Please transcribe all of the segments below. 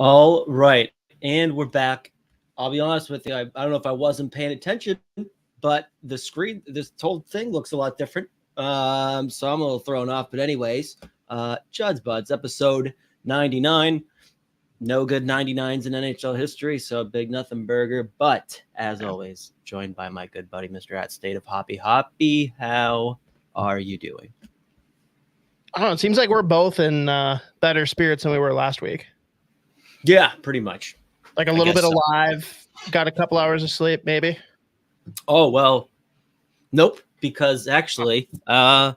All right, and we're back. I'll be honest with you. I don't know if I wasn't paying attention, but the screen, this whole thing looks a lot different. So I'm a little thrown off. But anyways, Judd'z Budz, episode 99. No good 99s in NHL history, so big nothing burger. But as always, joined by my good buddy, Mr. At State of Hoppy. Hoppy, how are you doing? I don't know. It seems like we're both in better spirits than we were last week. Yeah, pretty much. Like a little bit alive. Got a couple hours of sleep, maybe. Oh, well, nope. Because actually, I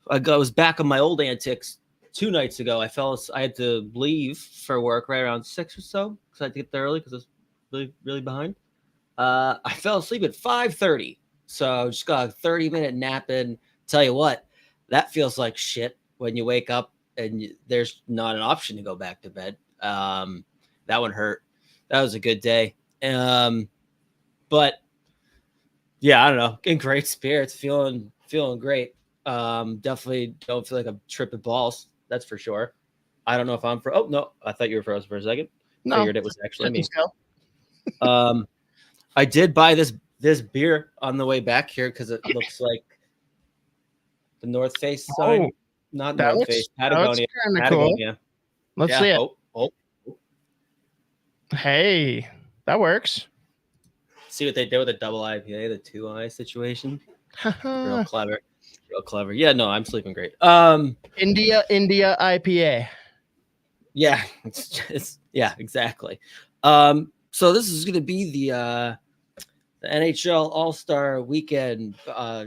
was back on my old antics 2 nights ago. I had to leave for work right around 6 or so because I had to get there early because I was really, really behind. I fell asleep at 5:30. So just got a 30-minute nap in. Tell you what, that feels like shit when you wake up and there's not an option to go back to bed. That one hurt. That was a good day. But yeah, I don't know. In great spirits, feeling great. Definitely don't feel like I'm tripping balls. That's for sure. I don't know if I'm for. Oh no, I thought you were frozen for a second. No, figured it was actually me. I did buy this beer on the way back here because it looks like the North Face sign. Oh, Not North Face, Patagonia. Patagonia. Cool. Let's see it. Oh. Hey, that works. See what they did with a double IPA, the 2I situation. Real clever. Yeah, no, I'm sleeping great. India IPA. Yeah, it's exactly. So this is going to be the NHL All-Star Weekend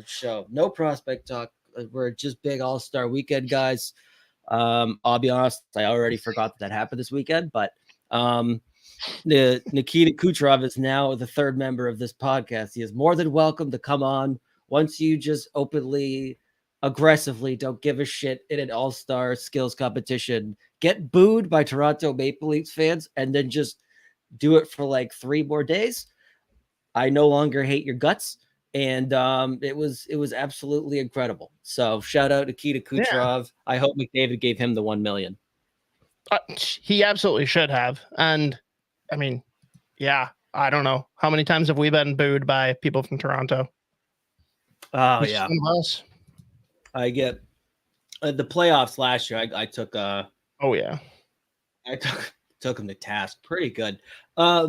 show. No prospect talk. We're just big All-Star Weekend guys. I'll be honest, I already forgot that happened this weekend, but Nikita Kucherov is now the third member of this podcast. He is more than welcome to come on once you just openly, aggressively don't give a shit in an all-star skills competition, get booed by Toronto Maple Leafs fans, and then just do it for like 3 more days. I no longer hate your guts. And it was absolutely incredible. So shout out to Nikita Kucherov. Yeah. I hope McDavid gave him the $1 million. He absolutely should have. And I mean, yeah, I don't know. How many times have we been booed by people from Toronto? Oh, yeah. I get the playoffs last year. I took oh, yeah. I took him to task. Pretty good. I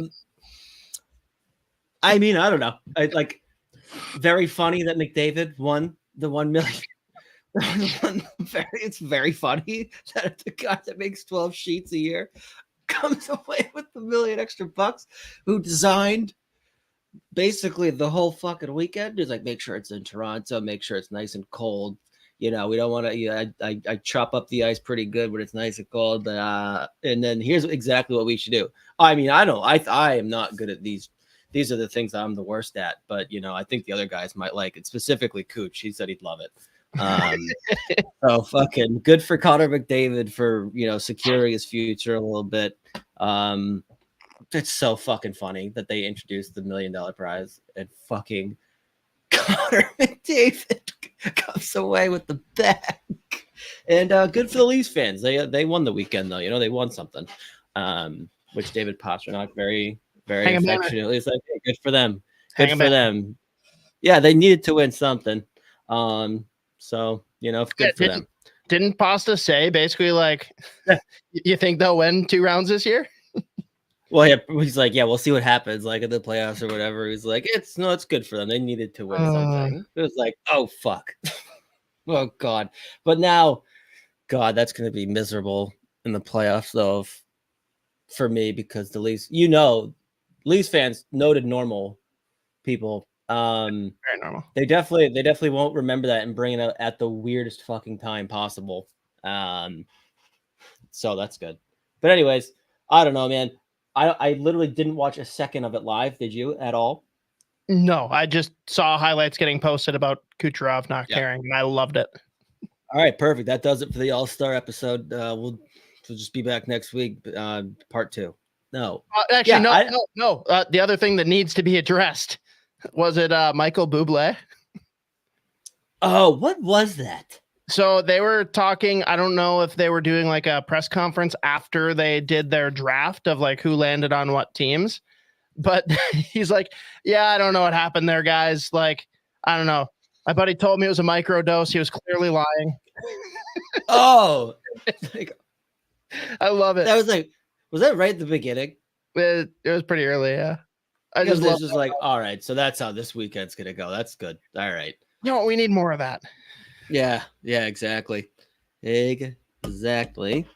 mean, I don't know. Very funny that McDavid won the $1 million. It's very funny that the guy that makes 12 sheets a year comes away with $1 million extra bucks, who designed basically the whole fucking weekend. He's like, make sure it's in Toronto, make sure it's nice and cold. You know, we don't want to. I chop up the ice pretty good when it's nice and cold. And then here's exactly what we should do. I mean, I am not good at these. These are the things I'm the worst at, but you know, I think the other guys might like it. Specifically, Cooch. He said he'd love it. So fucking good for Connor McDavid for, you know, securing his future a little bit. It's so fucking funny that they introduced the $1 million prize and fucking Connor McDavid comes away with the bag. And good for the Leafs fans. They won the weekend though. You know, they won something. Which David Pastrnak very affectionately is like, hey, good for them. Good for them. Yeah, they needed to win something. So, you know, good for them. Didn't Pasta say basically like, you think they'll win 2 rounds this year? Well, yeah, he's like, yeah, we'll see what happens, like in the playoffs or whatever. He's like, it's good for them. They needed to win something. It was like, oh fuck, oh god. But now, God, that's going to be miserable in the playoffs, though, for me, because the Leafs, you know, Leafs fans, noted normal people. Very normal. They definitely won't remember that and bring it out at the weirdest fucking time possible. So that's good. But anyways, I don't know, man. I literally didn't watch a second of it live. Did you at all? No, I just saw highlights getting posted about Kucherov not caring, and I loved it. All right, perfect. That does it for the All-Star episode. We'll just be back next week, part 2. No, actually, no. The other thing that needs to be addressed, was it Michael Bublé? Oh, what was that? So they were talking. I don't know if they were doing like a press conference after they did their draft of like who landed on what teams. But he's like, yeah, I don't know what happened there, guys. Like, I don't know. My buddy told me it was a micro dose. He was clearly lying. Oh, I love it. that was like, was that right at the beginning? It was pretty early, yeah. I Because just it's just like, all right, so that's how this weekend's gonna go. That's good. All right. you know, we need more of that. Yeah, exactly. Exactly.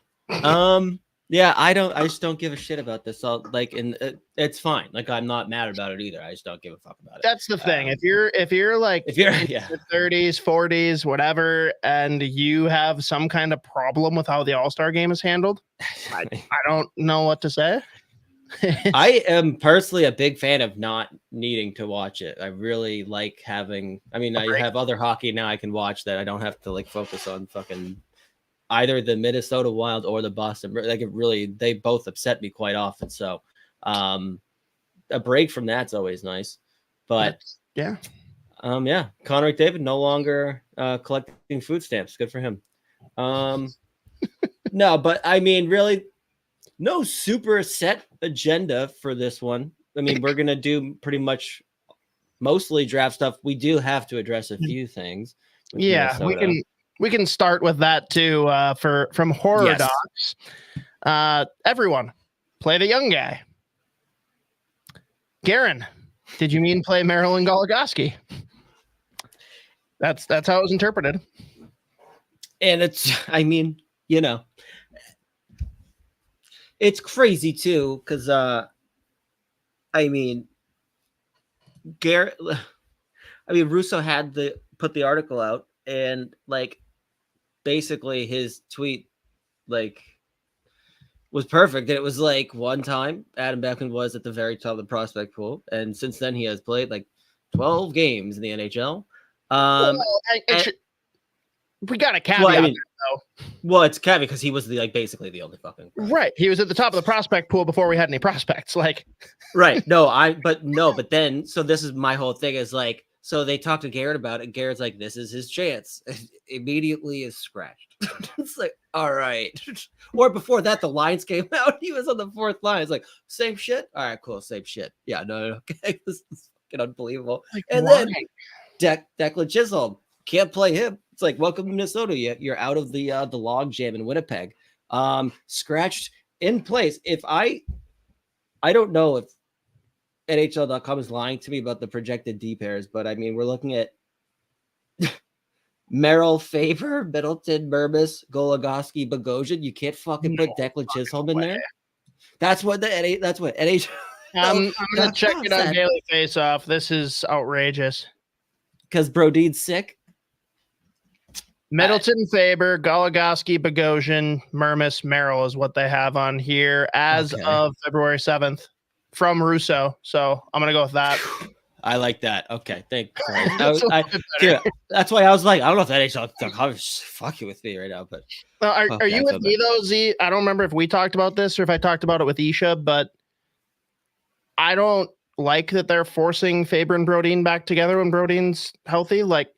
Yeah, I just don't give a shit about this. It's fine. Like, I'm not mad about it either. I just don't give a fuck about it. That's the thing. If you're like if you're in your 30s, 40s, whatever, and you have some kind of problem with how the All-Star game is handled, I don't know what to say. I am personally a big fan of not needing to watch it. I really like having, I have other hockey now I can watch that I don't have to like focus on fucking either the Minnesota Wild or the Boston. Like, it really, they both upset me quite often. So a break from that's always nice. But yeah. Connor McDavid no longer collecting food stamps. Good for him. No, but I mean, really, no super set agenda for this one. I mean, we're going to do pretty much mostly draft stuff. We do have to address a few things. Yeah, Minnesota. We can start with that too. From Horror Docs. Everyone, play the young guy. Garen, did you mean play Marilyn Goligoski? That's how it was interpreted. And it's, I mean, you know, it's crazy too, because I mean, Russo had put the article out, and like basically his tweet like was perfect. It was like, one time Adam Beckman was at the very top of the prospect pool, and since then he has played like 12 games in the NHL. We got a caveat. Well, it's caveat because he was basically the only fucking prospect. Right. He was at the top of the prospect pool before we had any prospects. Like, right. But then, so this is my whole thing is like, so they talked to Garrett about it. Garrett's like, this is his chance. Immediately is scratched. It's like, all right. Or before that, the lines came out. He was on the fourth line. It's like, same shit. All right, cool. Same shit. Yeah, no. Okay. This is fucking unbelievable. Like, and why? Then Declan Chisholm, can't play him. It's like, welcome to Minnesota. You're out of the log jam in Winnipeg. Scratched in place. If I don't know if NHL.com is lying to me about the projected D pairs, but I mean, we're looking at Merrill, Faber, Middleton, Mermis, Goligoski, Bogosian. You can't fucking put Declan Chisholm in there. That's what NHL. I'm gonna check it on Daily Faceoff. This is outrageous. Because Brodin's sick. Middleton, Faber, Goligoski, Bogosian, Mermis, Merrill is what they have on here as of February 7th from Russo. So I'm going to go with that. I like that. Okay. Thanks. That's why I was like, I don't know if that NHL.com is fucking with me right now, but are you with me though, Z? I don't remember if we talked about this or if I talked about it with Isha, but I don't like that they're forcing Faber and Brodin back together when Brodin's healthy. Like,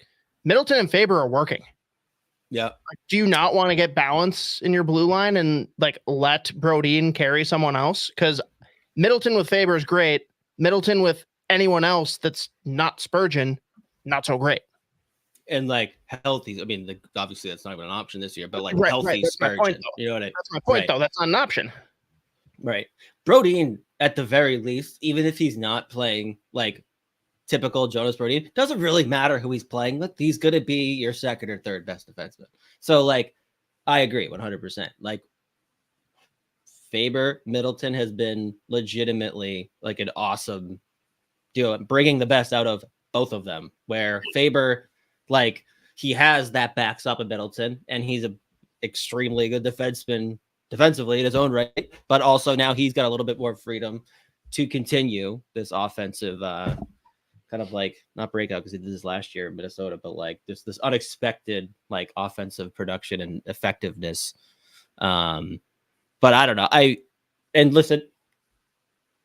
Middleton and Faber are working. Yeah. Like, do you not want to get balance in your blue line and like let Brodin carry someone else? Because Middleton with Faber is great. Middleton with anyone else that's not Spurgeon, not so great. And like healthy, I mean, obviously that's not even an option this year, but like healthy Spurgeon. Point, you know what I mean? That's my point, though. That's not an option. Right. Brodin, at the very least, even if he's not playing like typical Jonas Brodin, doesn't really matter who he's playing with. He's going to be your second or third best defenseman. So, like, I agree 100%. Like, Faber, Middleton has been legitimately like an awesome deal, bringing the best out of both of them. Where Faber, like, he has that backs up a Middleton, and he's an extremely good defenseman defensively in his own right, but also now he's got a little bit more freedom to continue this offensive kind of like not breakout because he did this last year in Minnesota, but like this unexpected like offensive production and effectiveness. But I don't know. Listen,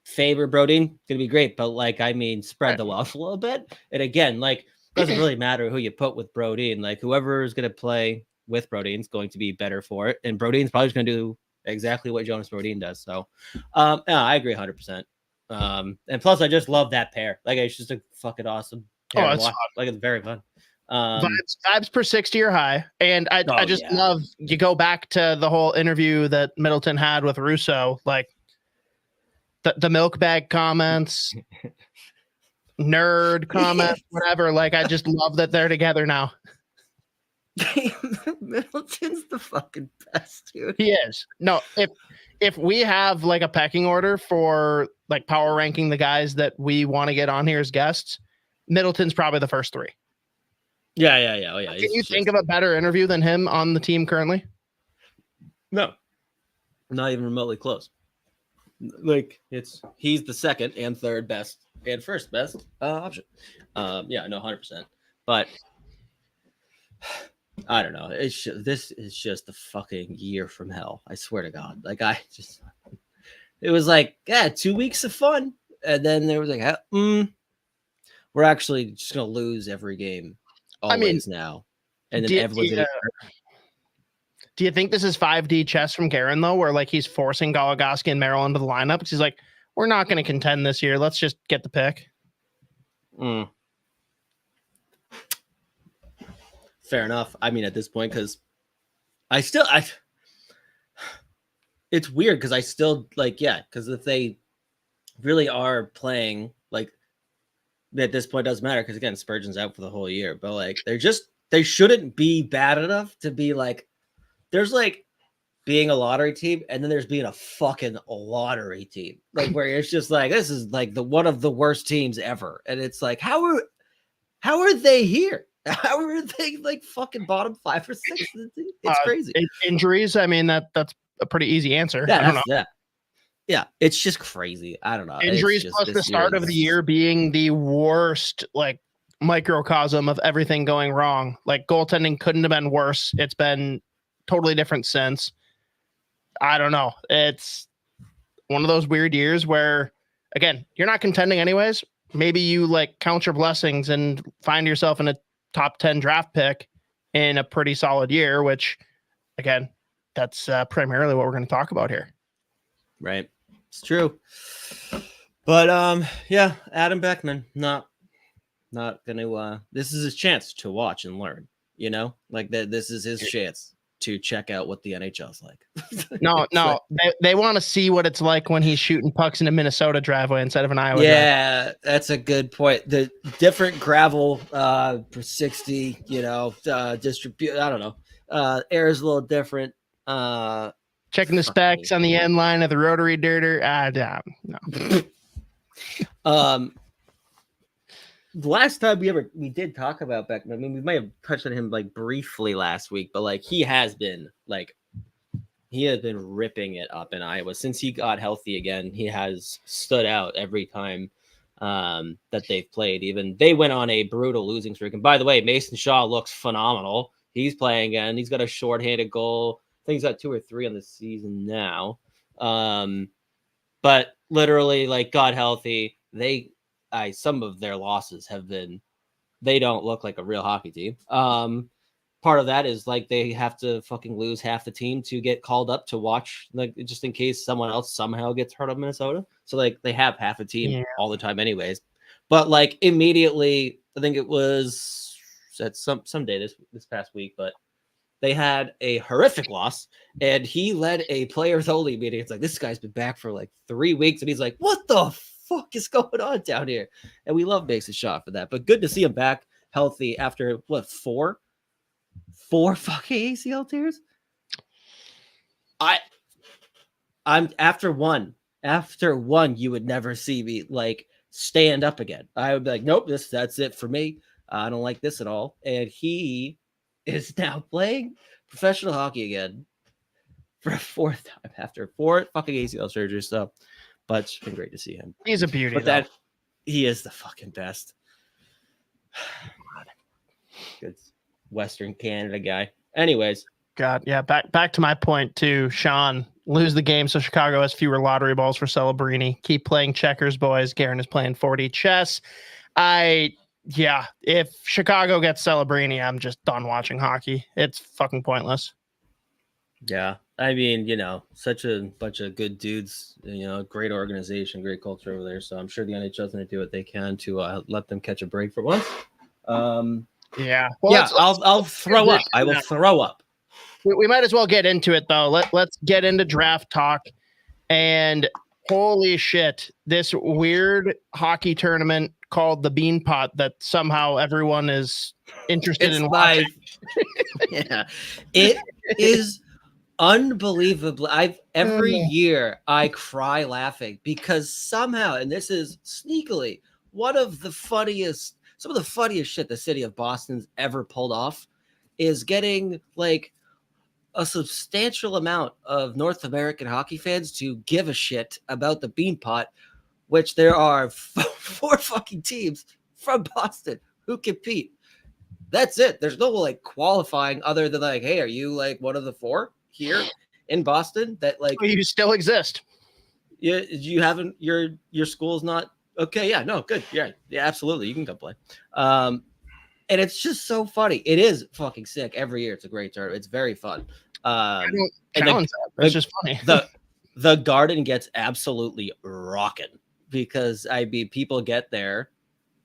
Faber, Brodin gonna be great, but like I mean, spread the wealth a little bit. And again, like doesn't really matter who you put with Brodin. Like whoever is going to play with Brodin is going to be better for it, and Brodin's probably just going to do exactly what Jonas Brodin does. So, yeah, I agree 100%. And plus, I just love that pair. Like it's just a fucking awesome pair to watch. Like it's very fun. Vibes per 60 are high, and I just love. You go back to the whole interview that Middleton had with Russo, like the milk bag comments. Nerd comments, whatever. Like, I just love that they're together now. Middleton's the fucking best, dude. He is. No, if we have like a pecking order for like power ranking the guys that we want to get on here as guests, Middleton's probably the first three. Yeah. Oh, yeah. Can you think of a better interview than him on the team currently? No, not even remotely close. Like he's the second and third best and first best option. Yeah, no, 100%. But I don't know. This is just a fucking year from hell. I swear to God. Like it was like 2 weeks of fun, and then there was like, we're actually just gonna lose every game always now, and then everyone's gonna. Do you think this is 5D chess from Garen, though, where like he's forcing Goligoski and Merrill into the lineup? Because he's like, we're not going to contend this year. Let's just get the pick. Fair enough. I mean, at this point, because it's weird because I still because if they really are playing like at this point, it doesn't matter because again, Spurgeon's out for the whole year. But like they shouldn't be bad enough to be like. There's like being a lottery team, and then there's being a fucking lottery team, like where it's just like this is like one of the worst teams ever, and it's like how are they here? How are they like fucking bottom 5 or 6? It's crazy. Injuries. I mean that's a pretty easy answer. I don't know. Yeah, it's just crazy. I don't know. Injuries plus the start of the year being the worst, like microcosm of everything going wrong. Like goaltending couldn't have been worse. It's been totally different since. I don't know. It's one of those weird years where, again, you're not contending anyways. Maybe you like count your blessings and find yourself in a top 10 draft pick in a pretty solid year, which, again, that's primarily what we're going to talk about here. Right. It's true. But, yeah, Adam Beckman, not going to, this is his chance to watch and learn, you know, like that. This is his chance to check out what the NHL's like. No, they want to see what it's like when he's shooting pucks in a Minnesota driveway instead of an Iowa driveway. That's a good point. The different gravel per 60, distribute. I don't know. Air is a little different. Checking the specs on the end line of the rotary dirter. No. The last time we did talk about Beckman, I mean, we might have touched on him like briefly last week, but like he has been ripping it up in Iowa since he got healthy again. He has stood out every time that they've played. Even they went on a brutal losing streak. And by the way, Mason Shaw looks phenomenal. He's playing again. He's got a shorthanded goal. I think he's got 2 or 3 on the season now. But literally, like, got healthy. Some of their losses have been, they don't look like a real hockey team. Part of that is like they have to fucking lose half the team to get called up to watch, like just in case someone else somehow gets hurt on Minnesota. So like they have half a team all the time anyways. But like immediately, I think it was at some day this past week, but they had a horrific loss and he led a players only meeting. It's like, this guy's been back for like 3 weeks and he's like, what the fuck is going on down here? And we love Mason Shaw for that, but good to see him back healthy after what, four fucking ACL tears. I'm after one, you would never see me like stand up again. I would be like, nope, that's it for me. I don't like this at all. And he is now playing professional hockey again for a 4th time after 4 fucking ACL surgeries. So, but it's been great to see him. He's a beauty. But that he is the fucking best. Good Western Canada guy. Anyways. God, yeah. Back to my point too. Sean, lose the game so Chicago has fewer lottery balls for Celebrini. Keep playing checkers, boys. Garen is playing 4D chess. I Yeah, if Chicago gets Celebrini, I'm just done watching hockey. It's fucking pointless. Yeah. I mean, such a bunch of good dudes, great organization, great culture over there. So I'm sure the NHL's going to do what they can to let them catch a break for once. Yeah. Well, I'll throw up. I will throw up. We might as well get into it, though. Let's get into draft talk. And holy shit, this weird hockey tournament called the Bean Pot that somehow everyone is interested in watching. Yeah, it is unbelievable. Every year I cry laughing because somehow, and this is sneakily some of the funniest shit the city of Boston's ever pulled off is getting like a substantial amount of North American hockey fans to give a shit about the Bean Pot, which there are 4 fucking teams from Boston who compete. That's it. There's no like qualifying other than like, hey, are you like one of the 4 here in Boston that like you still exist? You haven't your school's not okay. Yeah, no, good. Yeah, absolutely. You can come play. And it's just so funny. It is fucking sick every year. It's a great tournament. It's very fun. It's just funny. The Garden gets absolutely rocking because people get there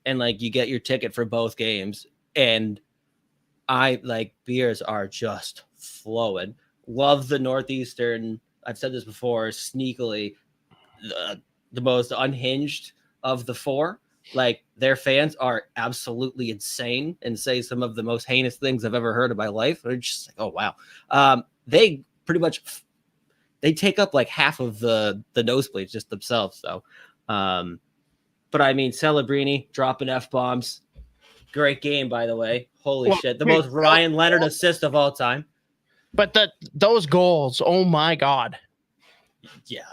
and like you get your ticket for both games and beers are just flowing. Love the Northeastern. I've said this before, sneakily the most unhinged of the 4. Like their fans are absolutely insane and say some of the most heinous things I've ever heard in my life. They're just like, oh wow. They pretty much they take up like half of the nosebleeds just themselves. So, but I mean, Celebrini dropping F-bombs. Great game, by the way. Holy shit. The most Ryan Leonard assist of all time. But those goals, oh my God. Yeah,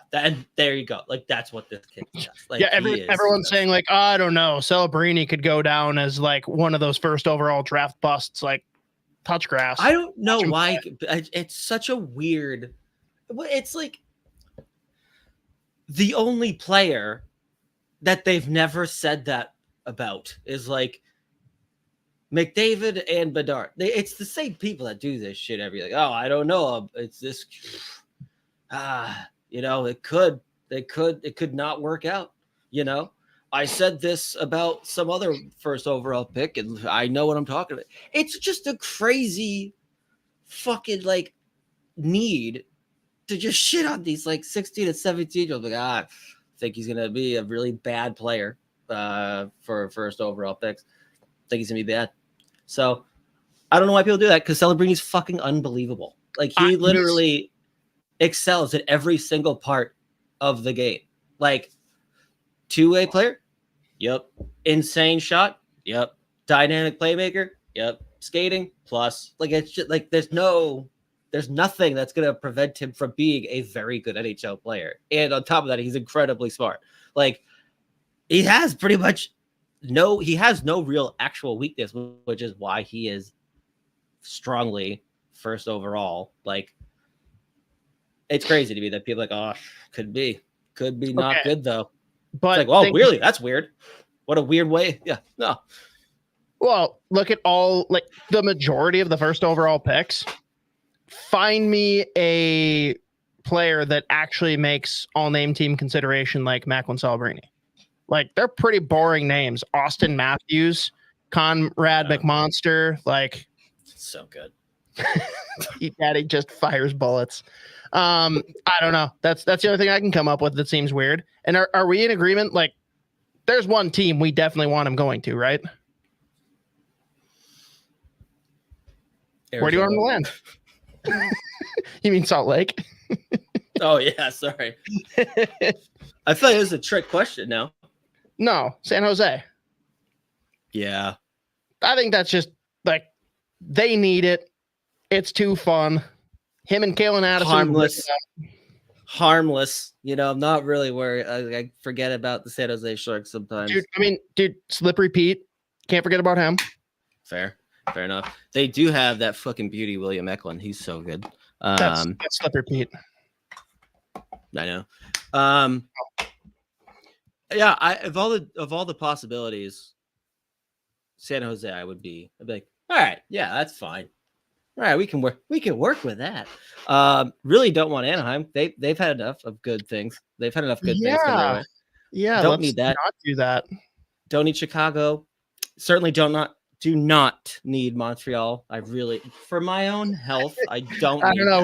there you go. Like that's what this kid does. Like, yeah, everyone's saying like, oh, I don't know, Celebrini could go down as like one of those first overall draft busts, like touch grass. I don't know why. It's such a weird. It's like the only player that they've never said that about is like McDavid and Bedard. It's the same people that do this shit every like. Oh, I don't know. It's this. It could not work out. I said this about some other first overall pick, and I know what I'm talking about. It's just a crazy fucking like need to just shit on these like 16 and 17 year olds. Like, I think he's gonna be a really bad player for first overall picks. I think he's gonna be bad. So I don't know why people do that because Celebrini's fucking unbelievable. Like he literally excels at every single part of the game. Like two-way player, yep. Insane shot, yep. Dynamic playmaker, yep. Skating, plus. Like it's just like there's nothing that's gonna prevent him from being a very good NHL player. And on top of that, he's incredibly smart. Like he has no real actual weakness, which is why he is strongly first overall. Like it's crazy to me that people are like, oh, could be not good though. But it's like, oh, really? That's weird. What a weird way. Yeah, no. Well, look at all like the majority of the first overall picks. Find me a player that actually makes all name team consideration like Macklin Celebrini. Like they're pretty boring names. Austin Matthews, Conrad McMonster, like so good. Daddy just fires bullets. I don't know. That's the only thing I can come up with that seems weird. And are we in agreement? Like, there's one team we definitely want him going to, right? Arizona. Where do you want him to land? You mean Salt Lake? Oh yeah, sorry. I feel like it was a trick question now. No, San Jose. Yeah. I think that's just like they need it. It's too fun. Him and Kalen Addison. Harmless. I'm not really worried. I forget about the San Jose Sharks sometimes. Dude, Slippery Pete. Can't forget about him. Fair enough. They do have that fucking beauty, William Eklund. He's so good. That's Slippery Pete. I know. Yeah, of all the possibilities, San Jose, I'd be like, all right, yeah, that's fine. All right, we can work with that. Really don't want Anaheim. They've had enough of good things. They've had enough good things come their way. Yeah, Don't let's need that. not do that. Don't need Chicago. Certainly do not need Montreal. I really, for my own health, I don't. I don't know.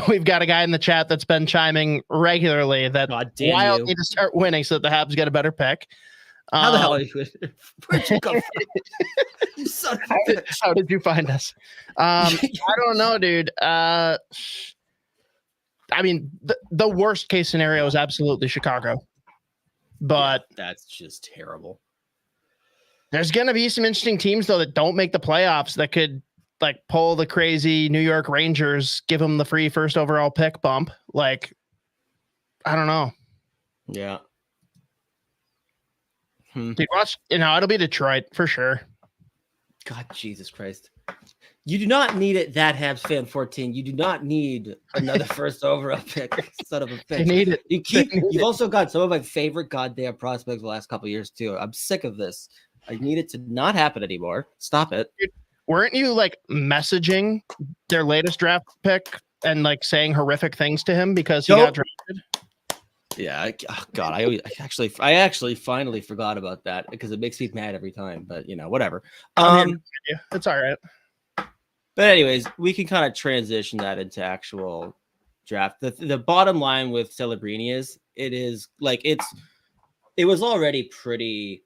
We've got a guy in the chat that's been chiming regularly that Wild need to start winning so that the Habs get a better pick. How the hell are you? Where'd you come from? You son of a bitch. How did you find us? I don't know, dude. I mean, the worst case scenario is absolutely Chicago, but that's just terrible. There's going to be some interesting teams though that don't make the playoffs that could like pull the crazy New York Rangers, give them the free first overall pick bump. Like, I don't know. Yeah. Dude, watch, it'll be Detroit for sure. God, Jesus Christ. You do not need it, that Habs fan 14. You do not need another first overall pick. Son of a bitch. You need it. You've also got some of my favorite goddamn prospects the last couple of years, too. I'm sick of this. I need it to not happen anymore. Stop it. Dude, weren't you like messaging their latest draft pick and like saying horrific things to him because he got drafted? Yeah, God, I actually finally forgot about that because it makes me mad every time. But whatever. It's all right. But anyways, we can kind of transition that into actual draft. The bottom line with Celebrini is it was already pretty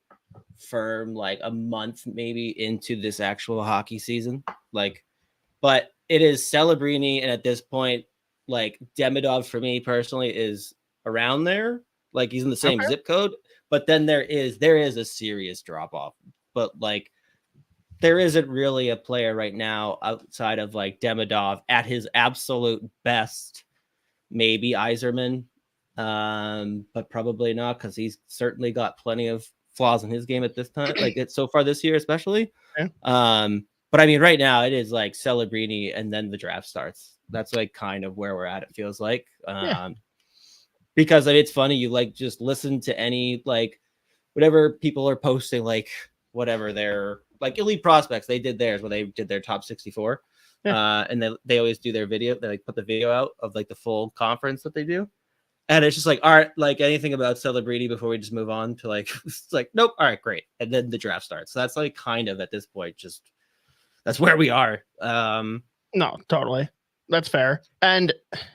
firm, like a month maybe into this actual hockey season. But it is Celebrini, and at this point, like Demidov for me personally is around there, like he's in the same zip code, but then there is a serious drop off. But like there isn't really a player right now outside of like Demidov at his absolute best. Maybe Yzerman, but probably not because he's certainly got plenty of flaws in his game at this time, like it's so far this year, especially. Yeah. But I mean, right now it is like Celebrini, and then the draft starts. That's like kind of where we're at. It feels like. Because it's funny, you like just listen to any like whatever people are posting, like whatever they're like elite prospects. They did theirs when they did their top 64. And they always do their video. They like put the video out of like the full conference that they do. And it's just like, all right, like anything about Celebrini before we just move on to like, it's like, nope. All right, great. And then the draft starts. So that's like kind of at this point, just that's where we are. No, totally. That's fair. And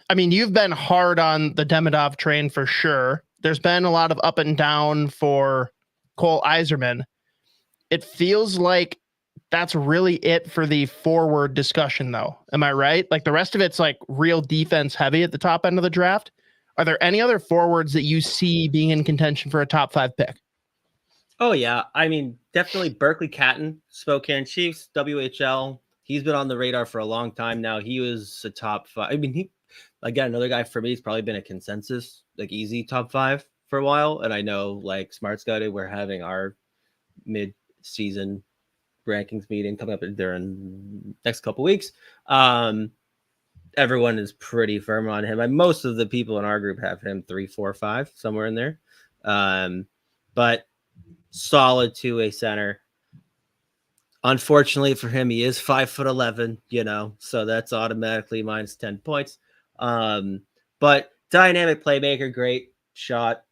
I mean, you've been hard on the Demidov train for sure. There's been a lot of up and down for Cole Yzerman. It feels like that's really it for the forward discussion, though. Am I right? Like the rest of it's like real defense heavy at the top end of the draft. Are there any other forwards that you see being in contention for a top 5 pick? Oh, yeah. I mean, definitely Berkeley Catton, Spokane Chiefs, WHL. He's been on the radar for a long time now. He was a top 5. I mean, another guy for me. He's probably been a consensus, like easy top 5 for a while. And I know like Smart Scouted, we're having our mid-season rankings meeting coming up during next couple weeks. Everyone is pretty firm on him. Most of the people in our group have him 3, 4, 5, somewhere in there. But solid 2-way center. Unfortunately for him, he is 5'11", so that's automatically minus 10 points. But dynamic playmaker, great shot.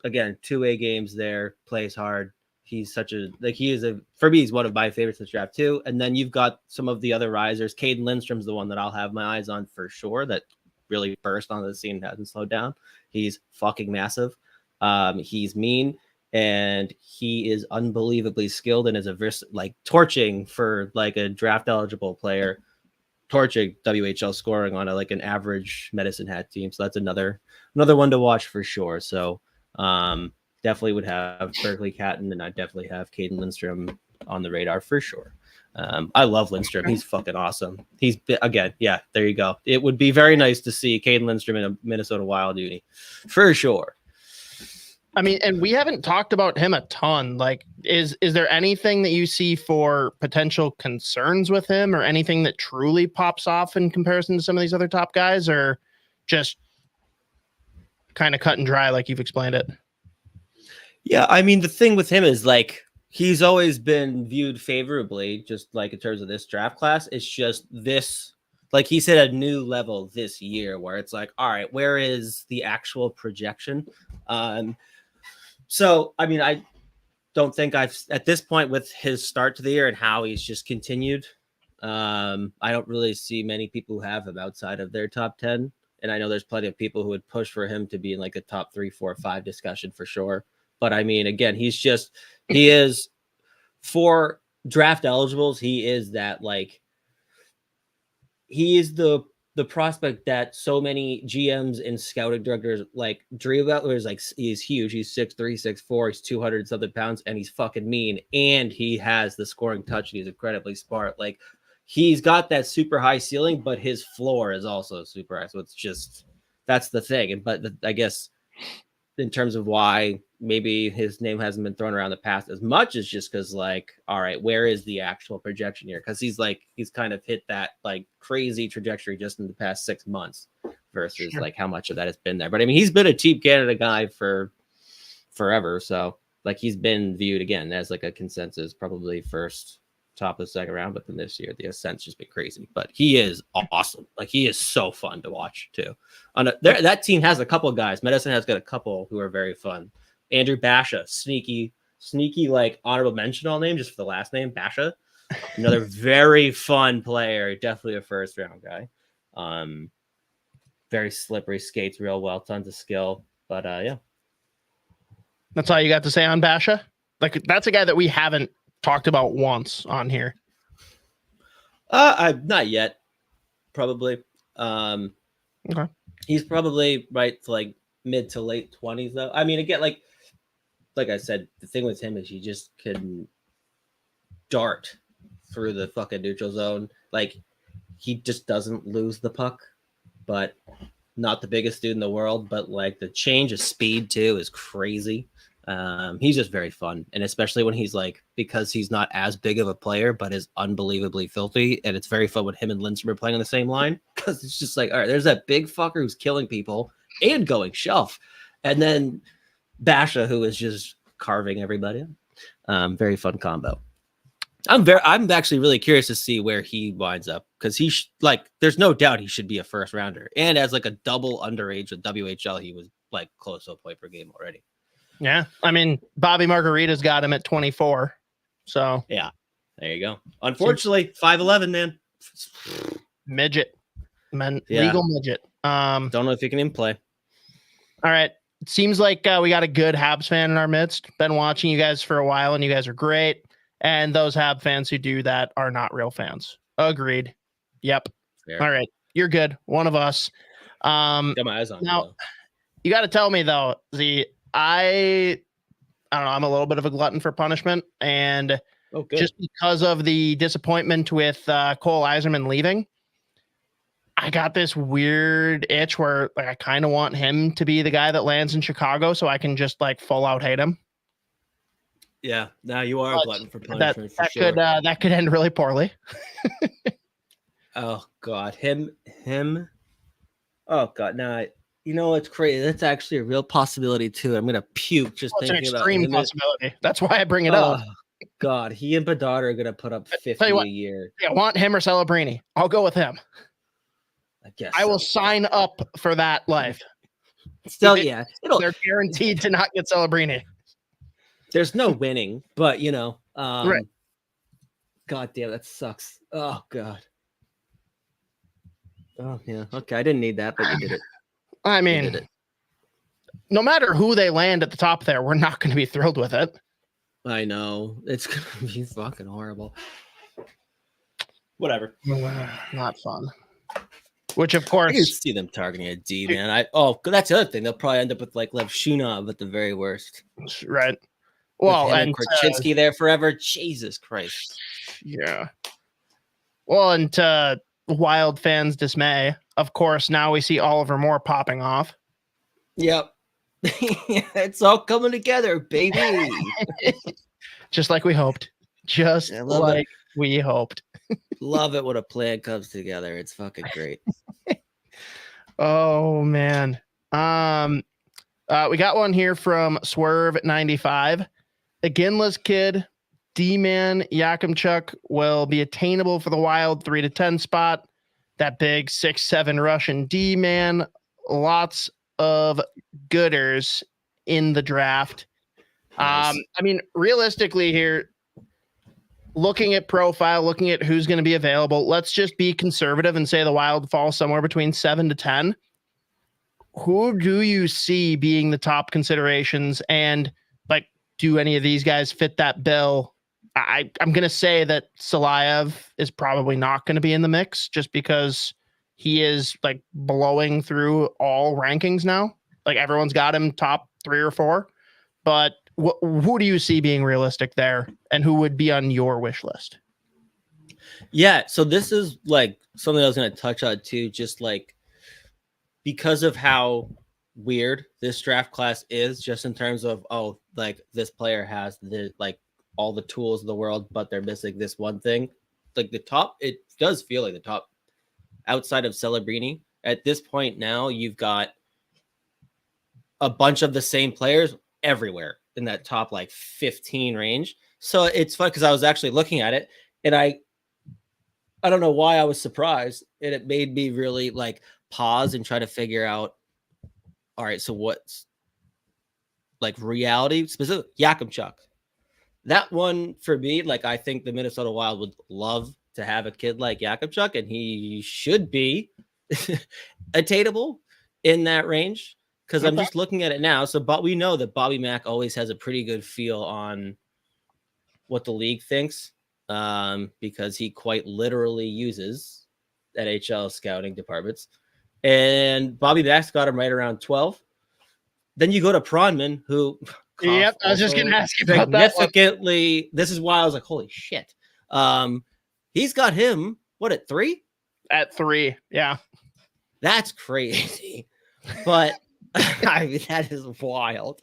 Again, 2-way games there, plays hard. He's for me, he's one of my favorites in the draft too. And then you've got some of the other risers. Caden Lindstrom's the one that I'll have my eyes on for sure. That really burst onto the scene, hasn't slowed down. He's fucking massive. He's mean. And he is unbelievably skilled and is torching for like a draft eligible player, torching WHL scoring on an average Medicine Hat team. So that's another one to watch for sure. So definitely would have Berkeley Catton, and I definitely have Caden Lindstrom on the radar for sure. I love Lindstrom. He's fucking awesome. He's again, yeah, there you go. It would be very nice to see Caden Lindstrom in a Minnesota Wild uni for sure. I mean, and we haven't talked about him a ton. Like, is there anything that you see for potential concerns with him, or anything that truly pops off in comparison to some of these other top guys, or just kind of cut and dry like you've explained it? Yeah, I mean, the thing with him is like he's always been viewed favorably, just like in terms of this draft class. It's just this, like he's hit a new level this year where it's like, all right, where is the actual projection? So, I mean, I don't think I've, at this point with his start to the year and how he's just continued, I don't really see many people who have him outside of their top 10. And I know there's plenty of people who would push for him to be in like a top 3, 4, 5 discussion for sure. But I mean, again, he is for draft eligibles. He is that, like, he is the prospect that so many GMs and scouting directors like dream about. Where it's like, he's huge. He's 6'3", 6'4", he's 200 something pounds, and he's fucking mean. And he has the scoring touch, and he's incredibly smart. Like, he's got that super high ceiling, but his floor is also super high. So it's just, that's the thing. But I guess in terms of why maybe his name hasn't been thrown around the past as much, as just because, like, all right, where is the actual projection here? Because he's kind of hit that like crazy trajectory just in the past 6 months versus like how much of that has been there. But I mean, he's been a Team Canada guy for forever. So like, he's been viewed again as like a consensus, probably first, top of the second round. But then this year, the ascent's just been crazy. But he is awesome. Like, he is so fun to watch too. That team has a couple of guys. Medicine has got a couple who are very fun. Andrew Basha, sneaky, like honorable mention all name just for the last name, Basha. Another very fun player, definitely a first round guy. Very slippery, skates real well, tons of skill. But yeah. That's all you got to say on Basha? Like, that's a guy that we haven't talked about once on here. I'm not yet. Probably. Okay. He's probably right to like mid to late 20s though. I mean, again, like I said, the thing with him is he just can dart through the fucking neutral zone. Like, he just doesn't lose the puck, but not the biggest dude in the world. But like, the change of speed too is crazy. He's just very fun, and especially when he's like, because he's not as big of a player but is unbelievably filthy, and it's very fun when him and Lindstrom are playing on the same line, because it's just like, all right, there's that big fucker who's killing people and going shelf, and then Basha, who is just carving everybody. Very fun combo. I'm actually really curious to see where he winds up, because like, there's no doubt he should be a first rounder, and as like a double underage with WHL, he was like close to a point per game already. Yeah, I mean, Bobby Margarita's got him at 24. So yeah, there you go. Unfortunately, 5'11", man. Midget, legal midget. Don't know if you can even play. All right, it seems like we got a good Habs fan in our midst. Been watching you guys for a while, and you guys are great. And those Hab fans who do that are not real fans. Agreed. Yep. Fair. All right, you're good. One of us. Got my eyes on now. You got to tell me though, I don't know. I'm a little bit of a glutton for punishment, and just because of the disappointment with Cole Yzerman leaving, I got this weird itch where like I kind of want him to be the guy that lands in Chicago, so I can just like full out hate him. Yeah, now you are a glutton for punishment. That could end really poorly. Oh God, him. Oh God, now you know what's crazy? That's actually a real possibility too. I'm gonna puke just thinking about it. It's an extreme possibility. That's why I bring it up. God, he and Bedard are gonna put up 50 a year. I want him or Celebrini. I'll go with him. I guess I will sign up for that life. Still, they're guaranteed to not get Celebrini. There's no winning, but you know, right. God damn, that sucks. Oh God. Oh yeah. Okay, I didn't need that, but you did it. I mean, no matter who they land at the top there, we're not going to be thrilled with it. I know. It's going to be fucking horrible. Whatever. Not fun. Which, of course... I can see them targeting a D, man. That's the other thing. They'll probably end up with, like, Lev Shunov at the very worst. Right. Well, and Krasinski there forever. Jesus Christ. Yeah. Well, and Wild fans' dismay, of course, now we see Oliver Moore popping off. Yep. It's all coming together, baby. Just like we hoped. We hoped. Love it when a plan comes together. It's fucking great. Oh, man. We got one here from Swerve95. A Ginla's kid D-man Yakimchuk will be attainable for the Wild 3 to 10 spot. That big 6'7" Russian D-man. Lots of gooders in the draft. Nice. I mean, realistically here, looking at profile, looking at who's going to be available, let's just be conservative and say the Wild falls somewhere between 7 to 10. Who do you see being the top considerations? And like, do any of these guys fit that bill? I'm going to say that Salayev is probably not going to be in the mix just because he is like blowing through all rankings now. Like everyone's got him top 3 or 4, but who do you see being realistic there, and who would be on your wish list? Yeah, so this is like something I was going to touch on too, just like because of how weird this draft class is, just in terms of, oh, like this player has the like all the tools of the world, but they're missing this one thing. Like the top, it does feel like the top outside of Celebrini. At this point now, you've got a bunch of the same players everywhere in that top like 15 range. So it's fun because I was actually looking at it and I don't know why I was surprised, and it made me really like pause and try to figure out, all right, so what's like reality specific? Yakimchuk. That one for me, like I think the Minnesota Wild would love to have a kid like Yakimchuk, and he should be attainable in that range. Because I'm just looking at it now. So, but we know that Bobby Mack always has a pretty good feel on what the league thinks, because he quite literally uses NHL scouting departments. And Bobby Mack's got him right around 12. Then you go to Pronman, who yep, I was just going to ask you about that one. This is why I was like, holy shit. He's got him, what, at 3? At 3, yeah. That's crazy. But I mean, that is wild.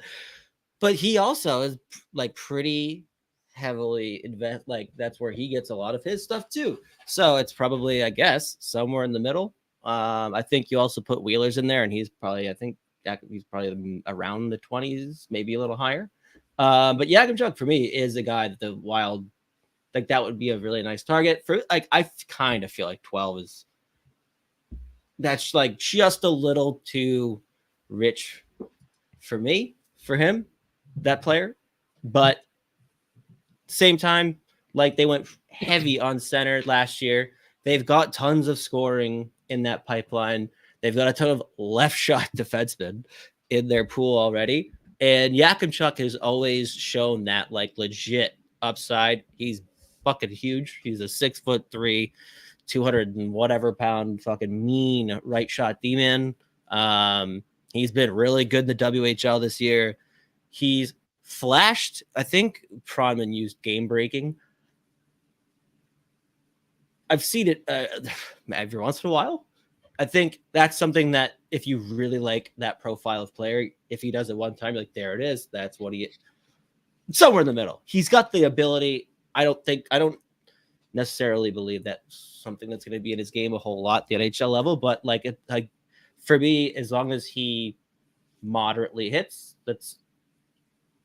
But he also is like pretty heavily invest. Like that's where he gets a lot of his stuff too. So it's probably, I guess, somewhere in the middle. I think you also put Wheelers in there, and he's probably around the 20s, maybe a little higher. But Yakimchuk for me is a guy that the Wild, like that would be a really nice target for. Like I kind of feel like 12 is that's like just a little too rich for me, for him, that player. But same time, like they went heavy on center last year. They've got tons of scoring in that pipeline. They've got a ton of left shot defensemen in their pool already. And Yakimchuk has always shown that like legit upside. He's fucking huge. He's a 6'3", 200 and whatever pound fucking mean right shot D-man. He's been really good in the WHL this year. He's flashed. I think Pronman used game breaking. I've seen it every once in a while. I think that's something that if you really like that profile of player, if he does it one time, you're like, there it is. That's what he is. Somewhere in the middle. He's got the ability. I don't necessarily believe that's something that's going to be in his game a whole lot, the NHL level, but like for me, as long as he moderately hits, that's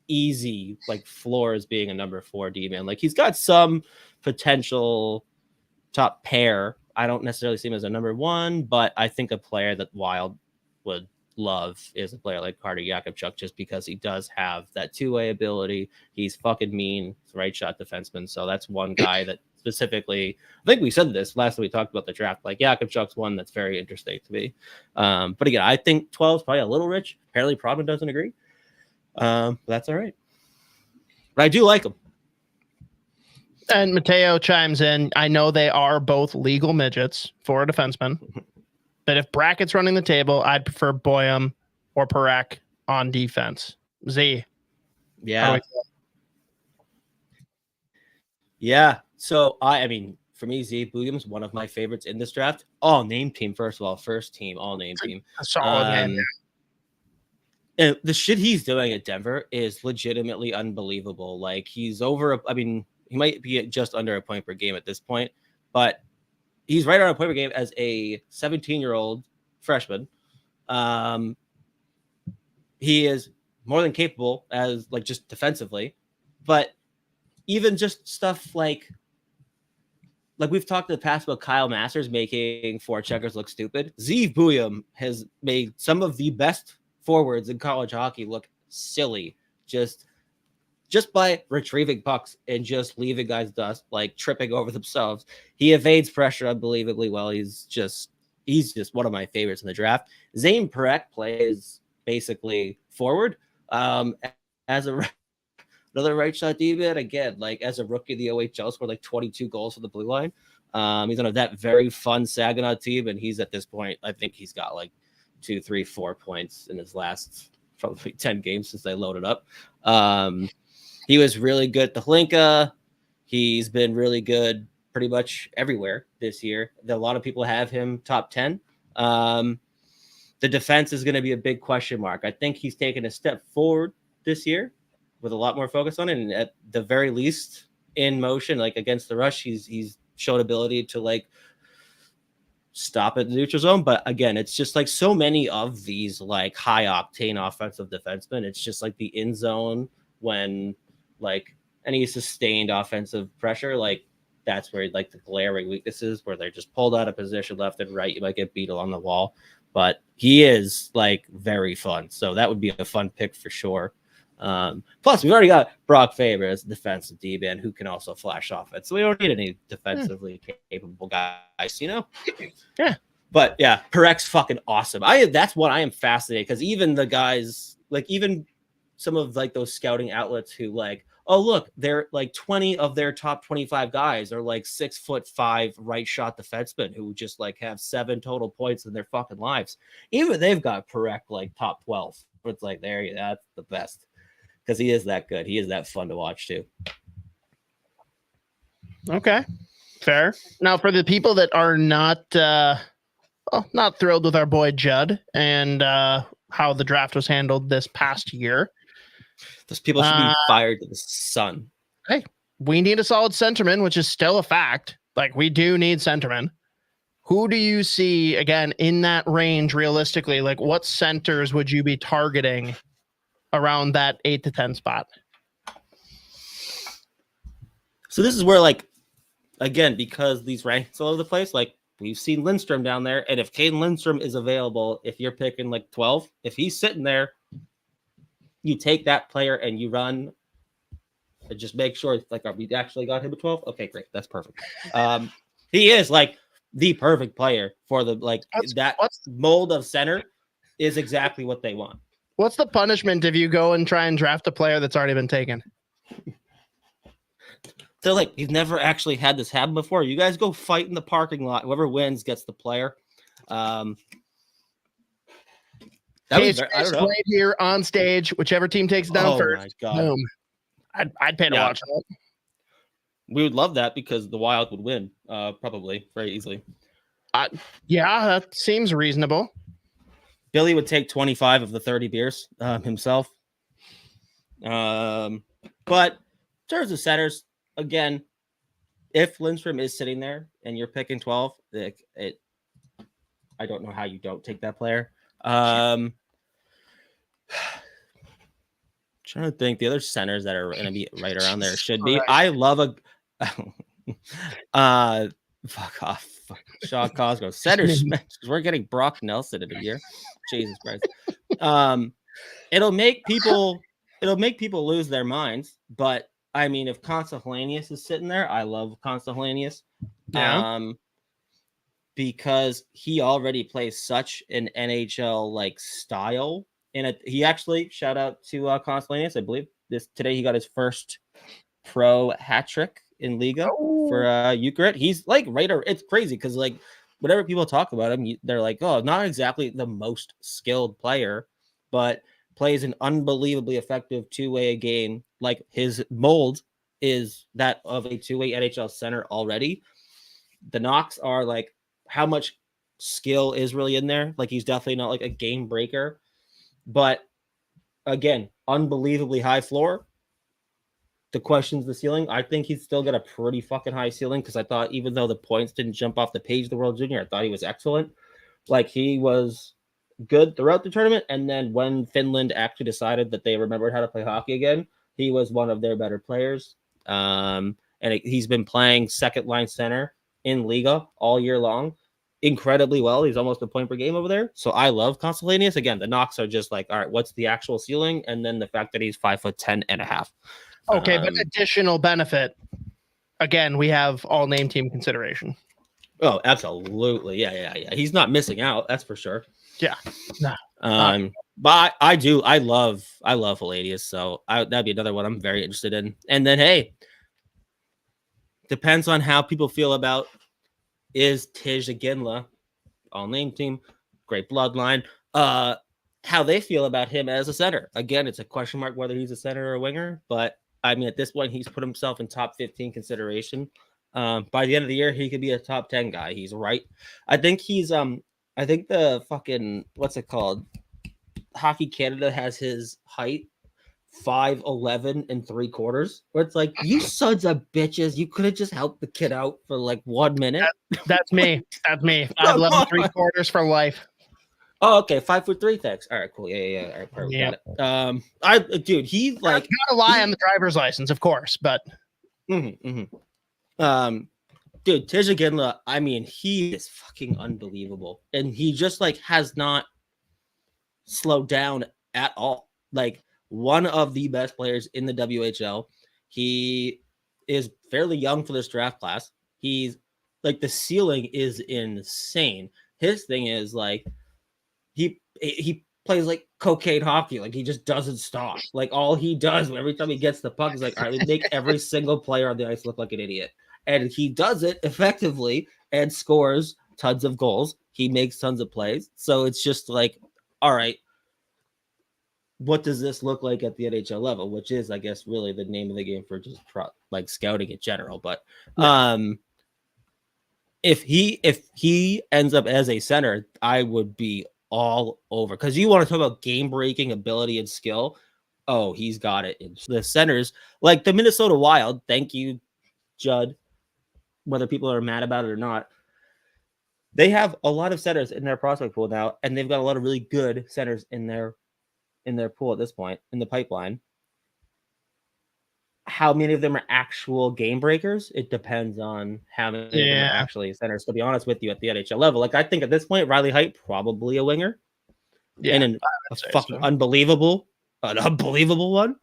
easy, like floor as being a number 4 D-man. Like he's got some potential top pair. I don't necessarily see him as a number 1, but I think a player that Wild would love is a player like Carter Yakimchuk, just because he does have that two-way ability. He's fucking mean, right shot defenseman. So that's one guy that specifically, I think we said this last time we talked about the draft, like Yakimchuk's one that's very interesting to me. But again, I think 12 is probably a little rich. Apparently Prodman doesn't agree. But that's all right. But I do like him. And Mateo chimes in. I know they are both legal midgets for a defenseman, but if bracket's running the table, I'd prefer Boyum or Parekh on defense. Z. Yeah. Yeah. So I mean, for me, Z Boyum's one of my favorites in this draft. All name team, first of all, first team, all name team. A solid name. And the shit he's doing at Denver is legitimately unbelievable. Like he's over. I mean, he might be at just under a point per game at this point, but he's right around a point per game as a 17-year-old freshman. He is more than capable as like just defensively, but even just stuff like we've talked in the past about Kyle Masters making forecheckers look stupid. Zeev Buium has made some of the best forwards in college hockey look silly just by retrieving pucks and just leaving guys dust, like tripping over themselves. He evades pressure unbelievably well. He's just one of my favorites in the draft. Zane Parekh plays basically forward. As another right shot D-man, again, like as a rookie, the OHL scored like 22 goals for the blue line. He's on that very fun Saginaw team, and he's at this point, I think he's got like 2, 3, 4 points in his last probably 10 games since they loaded up. He was really good at the Hlinka. He's been really good pretty much everywhere this year. A lot of people have him top 10. The defense is going to be a big question mark. I think he's taken a step forward this year with a lot more focus on it. And at the very least in motion, like against the rush, he's showed ability to like stop at the neutral zone. But again, it's just like so many of these like high octane offensive defensemen. It's just like the in zone when like any sustained offensive pressure, like that's where like the glaring weaknesses where they're just pulled out of position left and right. You might get beat along the wall, but he is like very fun. So that would be a fun pick for sure. Plus we've already got Brock Faber as a defensive D-man who can also flash offense. So we don't need any defensively capable guys, you know? Yeah. But yeah, Parek's fucking awesome. That's what I am fascinated because even the guys, like even some of like those scouting outlets who like, oh look, they're like 20 of their top 25 guys are like 6'5" right shot defensemen who just like have 7 total points in their fucking lives. Even they've got Parekh like top 12. It's like that's the best because he is that good. He is that fun to watch too. Okay, fair. Now for the people that are not not thrilled with our boy Judd and how the draft was handled this past year. Those people should be fired to the sun. Hey, we need a solid centerman, which is still a fact. Like we do need centermen. Who do you see again in that range realistically? Like what centers would you be targeting around that 8 to 10 spot? So this is where like, again, because these rankings all over the place, like we've seen Lindstrom down there. And if Caden Lindstrom is available, if you're picking like 12, if he's sitting there, you take that player and you run and just make sure like, we actually got him at 12. Okay, great. That's perfect. He is like the perfect player for the, like mold of center is exactly what they want. What's the punishment if you go and try and draft a player that's already been taken? They're like, you've never actually had this happen before. You guys go fight in the parking lot. Whoever wins gets the player. I don't know. Right here on stage, whichever team takes it down first. My God. Boom. I'd pay to watch that. We would love that because the Wild would win, probably very easily. Yeah, that seems reasonable. Billy would take 25 of the 30 beers himself. But in terms of centers, again, if Lindstrom is sitting there and you're picking 12, I don't know how you don't take that player. Trying to think the other centers that are going to be right around there should be. I love fuck off, Sean Cosgrove centers because we're getting Brock Nelson in a year. Jesus Christ. It'll make people lose their minds. But I mean, if Constantinius is sitting there, I love Constantinius. Yeah. Because he already plays such an NHL like style. And he actually, shout out to Constantinius, I believe today he got his first pro hat trick in Liga for Ukraine. He's like it's crazy because like whenever people talk about him, they're like, oh, not exactly the most skilled player, but plays an unbelievably effective two-way game. Like his mold is that of a two-way NHL center already. The knocks are like how much skill is really in there. Like he's definitely not like a game breaker, but again, unbelievably high floor. The question's the ceiling. I think he's still got a pretty fucking high ceiling because I thought even though the points didn't jump off the page of the World Junior, I thought he was excellent. Like he was good throughout the tournament. And then when Finland actually decided that they remembered how to play hockey again, he was one of their better players. He's been playing second line center in Liga all year long incredibly well. He's almost a point per game over there. So I love Constellanius. Again, the knocks are just like, all right, what's the actual ceiling? And then the fact that he's 5'10.5". Okay, but additional benefit. Again, we have all name team consideration. Oh, absolutely. Yeah. He's not missing out. That's for sure. Yeah. No. But I love Palladius. So that'd be another one I'm very interested in. And then, hey, depends on how people feel about is Tij Aginla, all name team, great bloodline. How they feel about him as a center. Again, it's a question mark whether he's a center or a winger, but I mean, at this point, he's put himself in top 15 consideration. By the end of the year, he could be a top 10 guy. He's right. I think the fucking, what's it called? Hockey Canada has his height 5'11 3/4, where it's like, you sons of bitches, you could have just helped the kid out for like 1 minute. That's me. 5'11 3/4 for life. Oh, okay, 5'3", thanks. All right, cool. Yeah. All right, perfect. Yeah. Got it. Dude, he like gotta lie on the driver's license, of course, but dude, Tij Aginla, I mean, he is fucking unbelievable, and he just like has not slowed down at all. Like, one of the best players in the WHL. He is fairly young for this draft class. He's like, the ceiling is insane. His thing is like, he plays like cocaine hockey. Like, he just doesn't stop. Like, all he does every time he gets the puck is like, all right, make every single player on the ice look like an idiot. And he does it effectively and scores tons of goals. He makes tons of plays. So it's just like, all right, what does this look like at the NHL level? Which is, I guess, really the name of the game for just like scouting in general. But if he ends up as a center, I would be all over, because you want to talk about game breaking ability and skill. Oh, he's got it. In the centers, like the Minnesota Wild. Thank you, Judd. Whether people are mad about it or not, they have a lot of centers in their prospect pool now, and they've got a lot of really good centers in their pool at this point in the pipeline. How many of them are actual game breakers? It depends on how many of them are actually centers, to be honest with you, at the NHL level. Like, I think at this point, Riley Heidt, probably a winger. Yeah, and a fucking unbelievable one.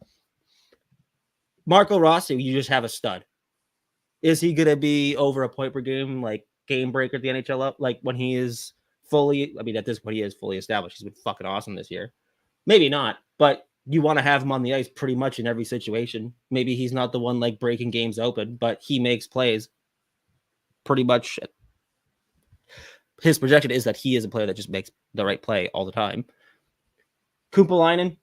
Marco Rossi, you just have a stud. Is he going to be over a point per game, like game breaker at the NHL up? Like, when he is fully, I mean, at this point, he is fully established. He's been fucking awesome this year. Maybe not, but you want to have him on the ice pretty much in every situation. Maybe he's not the one like breaking games open, but he makes plays pretty much. His projection is that he is a player that just makes the right play all the time. Kumpalainen,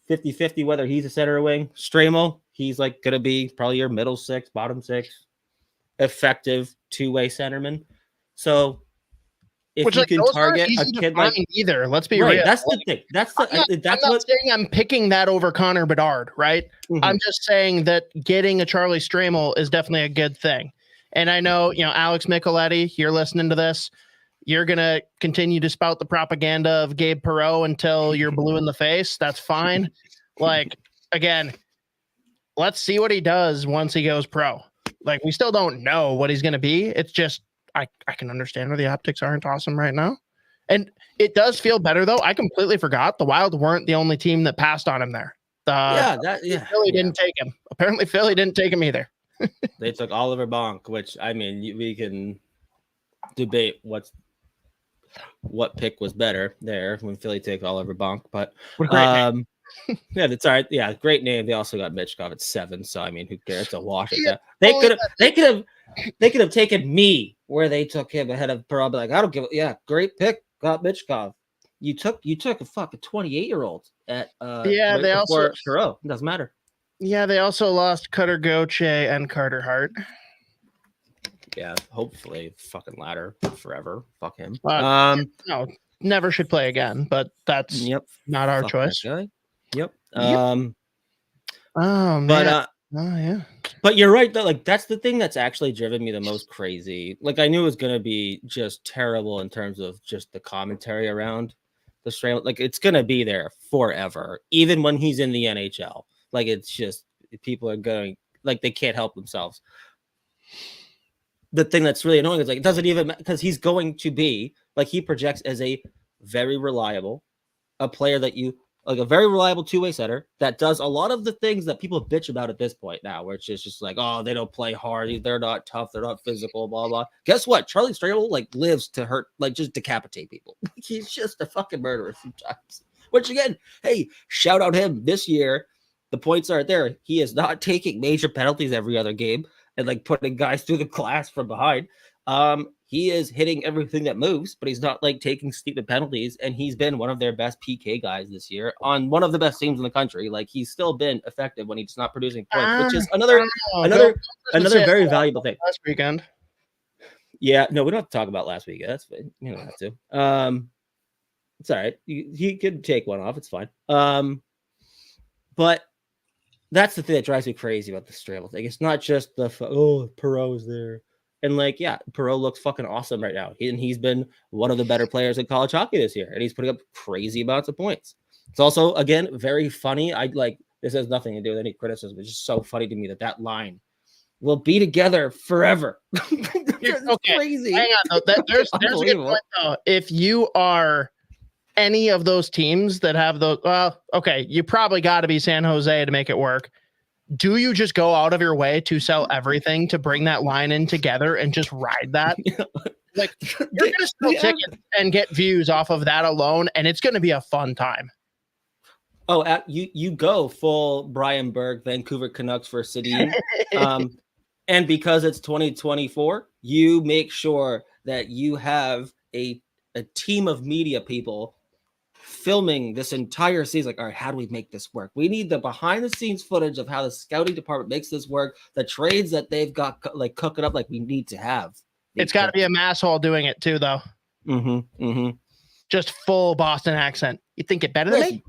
50-50 whether he's a center or wing. Stramo, he's like going to be probably your middle six, bottom six, effective two-way centerman. So if you can target a kid like either, let's be real. That's the thing. I'm not saying I'm picking that over Connor Bedard, right? Mm-hmm. I'm just saying that getting a Charlie Stramel is definitely a good thing. And I know, Alex Micheletti, you're listening to this. You're gonna continue to spout the propaganda of Gabe Perreault until you're blue in the face. That's fine. Like, again, let's see what he does once he goes pro. Like, we still don't know what he's gonna be. It's just, I can understand where the optics aren't awesome right now. And it does feel better, though. I completely forgot the Wild weren't the only team that passed on him there. Philly didn't take him. Apparently, Philly didn't take him either. They took Oliver Bonk, which, I mean, we can debate what pick was better there when Philly took Oliver Bonk. But yeah, that's all right. Yeah, great name. They also got Michkov at 7. So, I mean, who cares? It's a wash. They could have taken me where they took him ahead of Perreault. Like, I don't give great pick. Got Michkov. You took a fucking 28-year-old at they also Perreault. It doesn't matter. Yeah, they also lost Cutter Gauthier and Carter Hart. Yeah, hopefully fucking latter forever. Fuck him. No, never should play again, but that's not our choice. Yep. But you're right though. Like, that's the thing that's actually driven me the most crazy. Like, I knew it was gonna be just terrible in terms of just the commentary around the strain. Like, it's gonna be there forever, even when he's in the NHL. Like, it's just people are going. like they can't help themselves. The thing that's really annoying is like it doesn't even because he's going to be like he projects as a very reliable, a player that you like a very reliable two-way setter that does a lot of the things that people bitch about at this point now, where it's just like, oh, they don't play hard, they're not tough, they're not physical, blah blah. Guess what? Charlie Stramel like lives to hurt, like just decapitate people. He's just a fucking murderer sometimes. Which again, hey, shout out him this year. The points aren't there. He is not taking major penalties every other game and like putting guys through the glass from behind. He is hitting everything that moves, but he's not like taking stupid penalties. And he's been one of their best PK guys this year on one of the best teams in the country. Like he's still been effective when he's not producing points, which is another very valuable thing. Last weekend. Yeah, no, we don't have to talk about last weekend. That's fine. You don't have to. It's all right. He could take one off. It's fine. But that's the thing that drives me crazy about the Stramel thing. It's not just the Perreault is there. And like, yeah, Perreault looks fucking awesome right now. He's been one of the better players in college hockey this year, and he's putting up crazy amounts of points. It's also, again, very funny. This has nothing to do with any criticism. It's just so funny to me that line will be together forever. Okay. Crazy. Hang on, though. There's a good point, though. If you are any of those teams that have those, well, okay, you probably got to be San Jose to make it work. Do you just go out of your way to sell everything to bring that line in together and just ride that? Like you're going to sell tickets and get views off of that alone, and it's going to be a fun time. Oh, you go full Brian Berg, Vancouver Canucks for City. And because it's 2024, you make sure that you have a team of media people filming this entire season. Like, all right, how do we make this work? We need the behind the scenes footage of how the scouting department makes this work, the trades that they've got like cooking up. Like we need to have. It's got to be a masshole doing it too, though. Just full Boston accent. You think it better than me?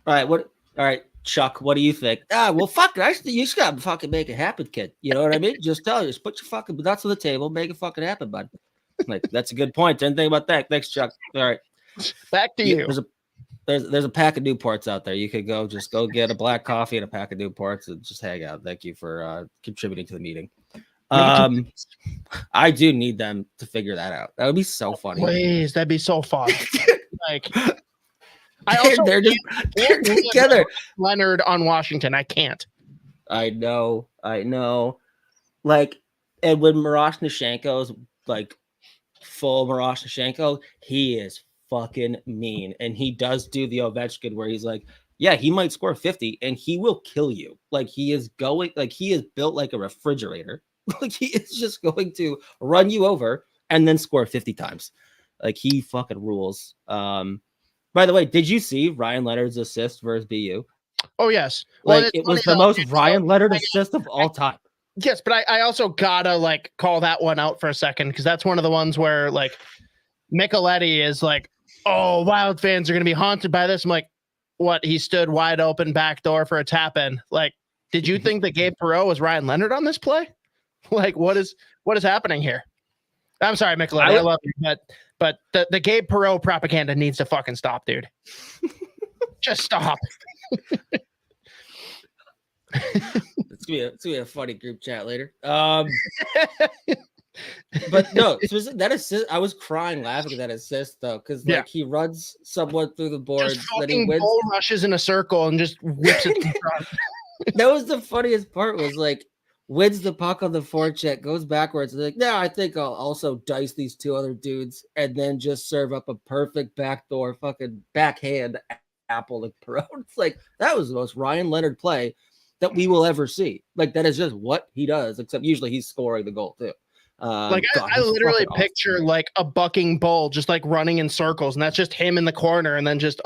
All right, Chuck, what do you think? Well, fuck it. You just gotta fucking make it happen, kid. You know what I mean? Just tell you, just put your fucking nuts on the table, make it fucking happen, bud. Like that's a good point. Didn't think about that. Thanks, Chuck. All right. Back to you. There's a pack of Newports out there. You could go get a black coffee and a pack of Newports and just hang out. Thank you for contributing to the meeting. I do need them to figure that out. That would be so funny. Please, that'd be so fun. Like they're together. Leonard on Washington. I can't. I know. Like, and when Miroshnichenko's like full Miroshnichenko, he is fucking mean, and he does do the Ovechkin where he's like, yeah, he might score 50 and he will kill you. Like he is built like a refrigerator. Like he is just going to run you over and then score 50 times. Like he fucking rules. By the way, did you see Ryan Leonard's assist versus BU? Oh yes. Like it was the most Ryan Leonard assist of all time. Yes, but I also gotta like call that one out for a second because that's one of the ones where like Micheletti is like, oh, Wild fans are gonna be haunted by this. I'm like, what? He stood wide open back door for a tap in. Like, did you think that Gabe Perreault was Ryan Leonard on this play? Like, what is happening here? I'm sorry, Micheletti, I love you, but the Gabe Perreault propaganda needs to fucking stop, dude. Just stop. It's gonna be a funny group chat later. But no, that assist, I was crying laughing at that assist though, because like he runs someone through the boards, just then he wins. Bull rushes in a circle and just whips it in front. That was the funniest part. Was like wins the puck on the forecheck, goes backwards, and like, no, I think I'll also dice these two other dudes and then just serve up a perfect backdoor fucking backhand apple to Perreault. It's like that was the most Ryan Leonard play that we will ever see. Like that is just what he does, except usually he's scoring the goal too. I literally picture awesome. Like a bucking bull just like running in circles, and that's just him in the corner, and then just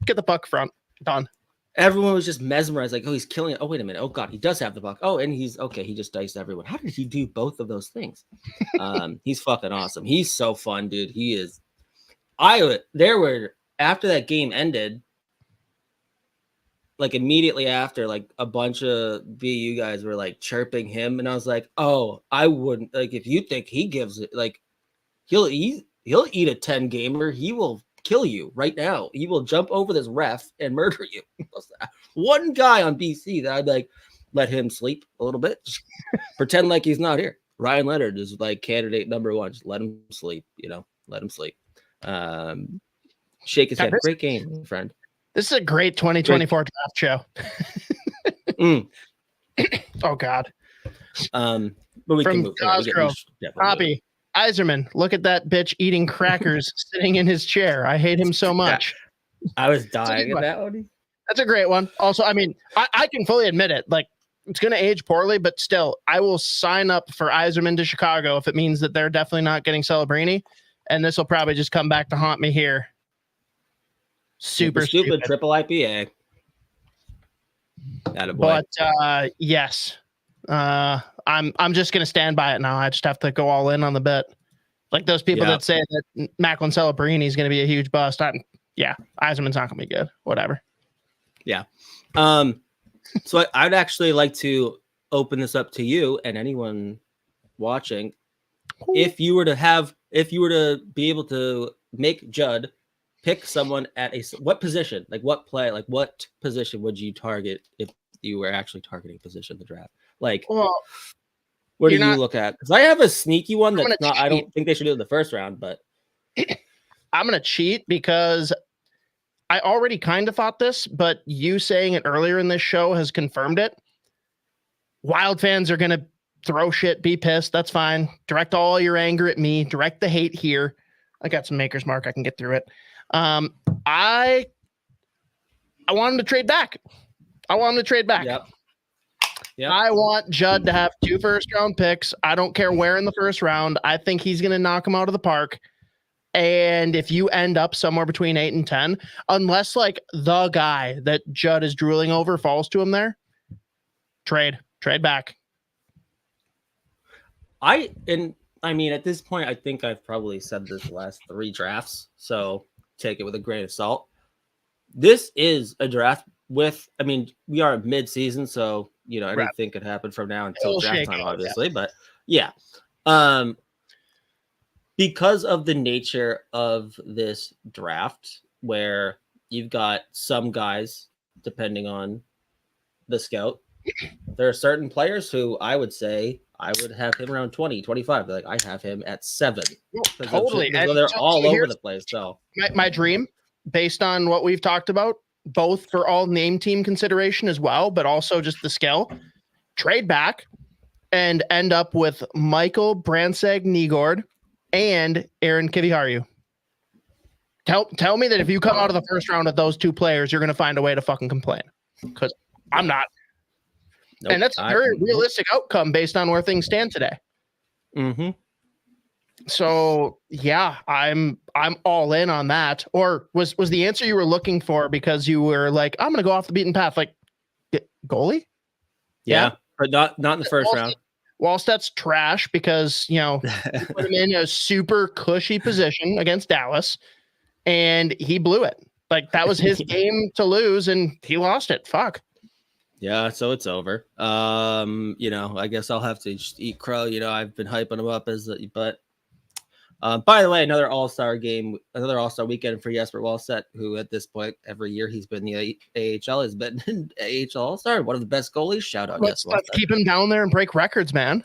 get the puck front, done. Everyone was just mesmerized, like, oh, he's killing it. Oh, wait a minute. Oh god, he does have the puck. Oh, and he's okay. He just diced everyone. How did he do both of those things? He's fucking awesome. He's so fun, dude. He is. After that game ended, like immediately after, like a bunch of BU guys were like chirping him, and I was like, oh, I wouldn't like if you think he gives it like he'll eat a 10 gamer, he will kill you right now. He will jump over this ref and murder you. One guy on BC that I'd like, let him sleep a little bit. Just pretend like he's not here. Ryan Leonard is like candidate number one. Just let him sleep, let him sleep. Shake his head. Great game, friend. This is a great 2024 draft show. Oh God. But we From can move. Poppy Iserman, look at that bitch eating crackers sitting in his chair. I hate him so much. I was dying at that one. That's a great one. Also, I mean, I can fully admit it. Like, it's going to age poorly, but still, I will sign up for Iserman to Chicago if it means that they're definitely not getting Celebrini. And this will probably just come back to haunt me here. Super stupid triple IPA. But yes, I'm just going to stand by it now. I just have to go all in on the bet. Like those people that say that Macklin Celebrini is going to be a huge bust. Iserman's not going to be good. Whatever. Yeah. So I'd actually like to open this up to you and anyone watching. Ooh. If you were to be able to make Judd pick someone at what position, like what position would you target if you were actually targeting position in the draft? Like, where do you look at? Because I have a sneaky one that's not. I don't think they should do it in the first round, but I'm gonna cheat because I already kind of thought this, but you saying it earlier in this show has confirmed it. Wild fans are gonna throw shit, be pissed. That's fine. Direct all your anger at me. Direct the hate here. I got some Maker's Mark. I can get through it. I want him to trade back. Yep. I want Judd to have 2 first-round picks. I don't care where in the first round. I think he's going to knock him out of the park. And if you end up somewhere between 8 and 10, unless like the guy that Judd is drooling over falls to him there, trade back. I mean, at this point, I think I've probably said this the last 3 drafts, so take it with a grain of salt. This is a draft we are mid-season, so, anything could happen from now until draft time, obviously. But, yeah. Because of the nature of this draft, where you've got some guys, depending on the scout, there are certain players who I would say I would have him around 20, 25. Like I have him at 7. Totally. They're all over the place. So my dream, based on what we've talked about, both for all name team consideration as well, but also just the skill, trade back and end up with Michael Brandsegg-Nygård and Aaron Kiviharju. Tell me that if you come out of the first round with those 2 players, you're going to find a way to fucking complain, because I'm not. Nope, and that's a very realistic outcome based on where things stand today. Mm-hmm. So yeah, I'm all in on that. Or was the answer you were looking for because you were like, I'm gonna go off the beaten path, like goalie? Yeah. But not in the first round. Wallstedt's trash because you put him in a super cushy position against Dallas, and he blew it. Like that was his game to lose, and he lost it. Fuck. Yeah, so it's over. I guess I'll have to just eat crow. I've been hyping him up but by the way, another all-star game, another all-star weekend for Jesper Wallstedt, who at this point every year he's been the AHL, has been an AHL all-star, one of the best goalies. Shout out. Let's keep him down there and break records, man.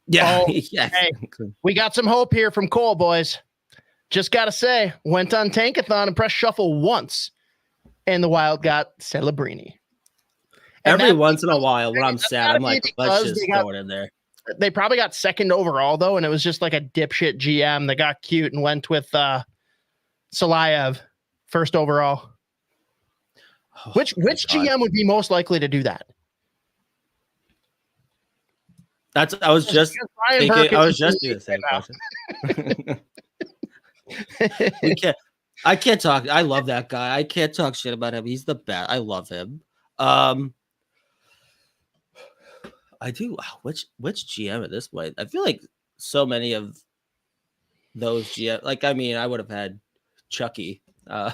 Yeah. Yeah. Hey, we got some hope here from Cole, boys. Just got to say, went on Tankathon and pressed shuffle once, and the Wild got Celebrini. Every once in a while when I'm sad, I'm like, let's just throw it in there. They probably got 2nd overall, though, and it was just like a dipshit GM that got cute and went with Salayev 1st overall. Oh, which GM would be most likely to do that? I was just thinking. I was just doing the same question. I can't talk. I love that guy. I can't talk shit about him. He's the best. I love him. I do. Which GM at this point? I feel like so many of those GM. Like, I mean, I would have had Chucky. I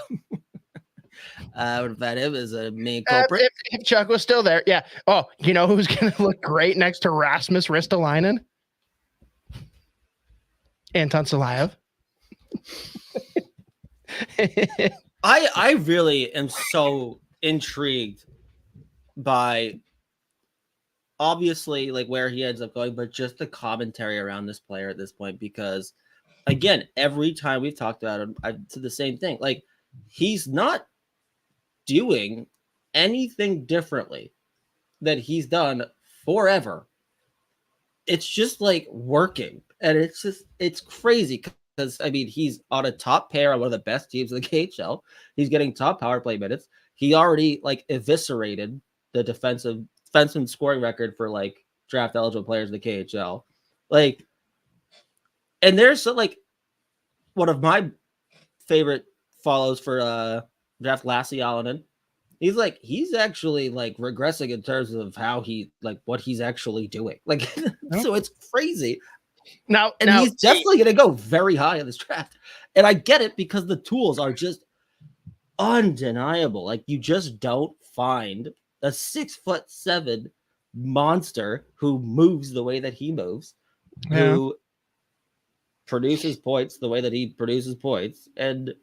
would have had him as a main culprit. If Chuck was still there, yeah. Oh, you know who's going to look great next to Rasmus Ristolainen? Anton Salayev. I really am so intrigued by obviously like where he ends up going, but just the commentary around this player at this point, because again, every time we've talked about him, I've said the same thing. Like, he's not doing anything differently that he's done forever. It's just like working, and it's crazy because I mean, he's on a top pair on one of the best teams in the KHL. He's getting top power play minutes. He already like eviscerated the defenseman scoring record for like draft eligible players in the KHL. Like, and there's like one of my favorite follows for draft Lassie Allen. He's actually like regressing in terms of how he like what he's actually doing. Like, so it's crazy. Now He's definitely going to go very high in this draft. And I get it because the tools are just undeniable. Like, you just don't find a 6'7" monster who moves the way that he moves, who produces points the way that he produces points. And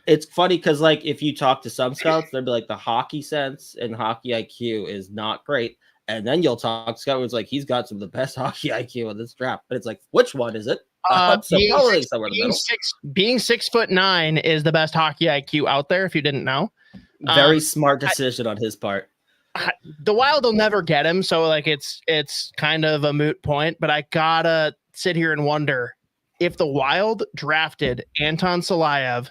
it's funny because, like, if you talk to some scouts, they'll be like, the hockey sense and hockey IQ is not great. And then you'll talk to scouts like, he's got some of the best hockey IQ in this draft. But it's like, which one is it? Being 6'9" is the best hockey IQ out there, if you didn't know. Very smart decision on his part. The Wild will never get him, so like it's kind of a moot point. But I gotta sit here and wonder if the Wild drafted Anton Salayev.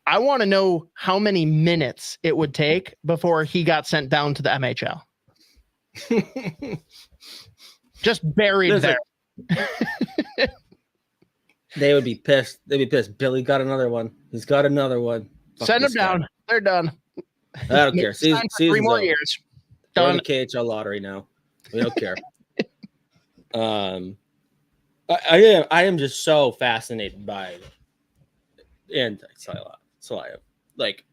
I want to know how many minutes it would take before he got sent down to the MHL. Just buried there. They would be pissed. They'd be pissed. Billy got another one. He's got another one. Send him down. They're done. I don't care. Season's 3 more over. years. Done. The KHL lottery now. We don't care. I am just so fascinated by Salayev. Like,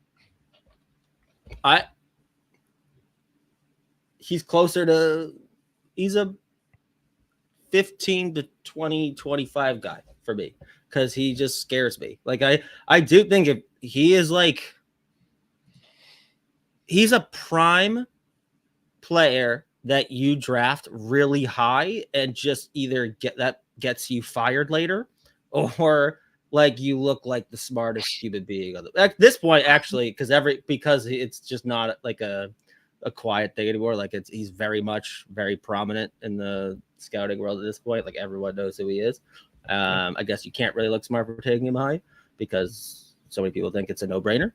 he's closer to, he's a 15 to 20, 25 guy for me because he just scares me. Like, I do think if he is like, he's a prime player that you draft really high and just either gets you fired later, or like you look like the smartest human being at this point, actually, because it's just not like a quiet thing anymore. Like, he's very prominent in the scouting world at this point. Like, everyone knows who he is. I guess you can't really look smart for taking him high because so many people think it's a no-brainer.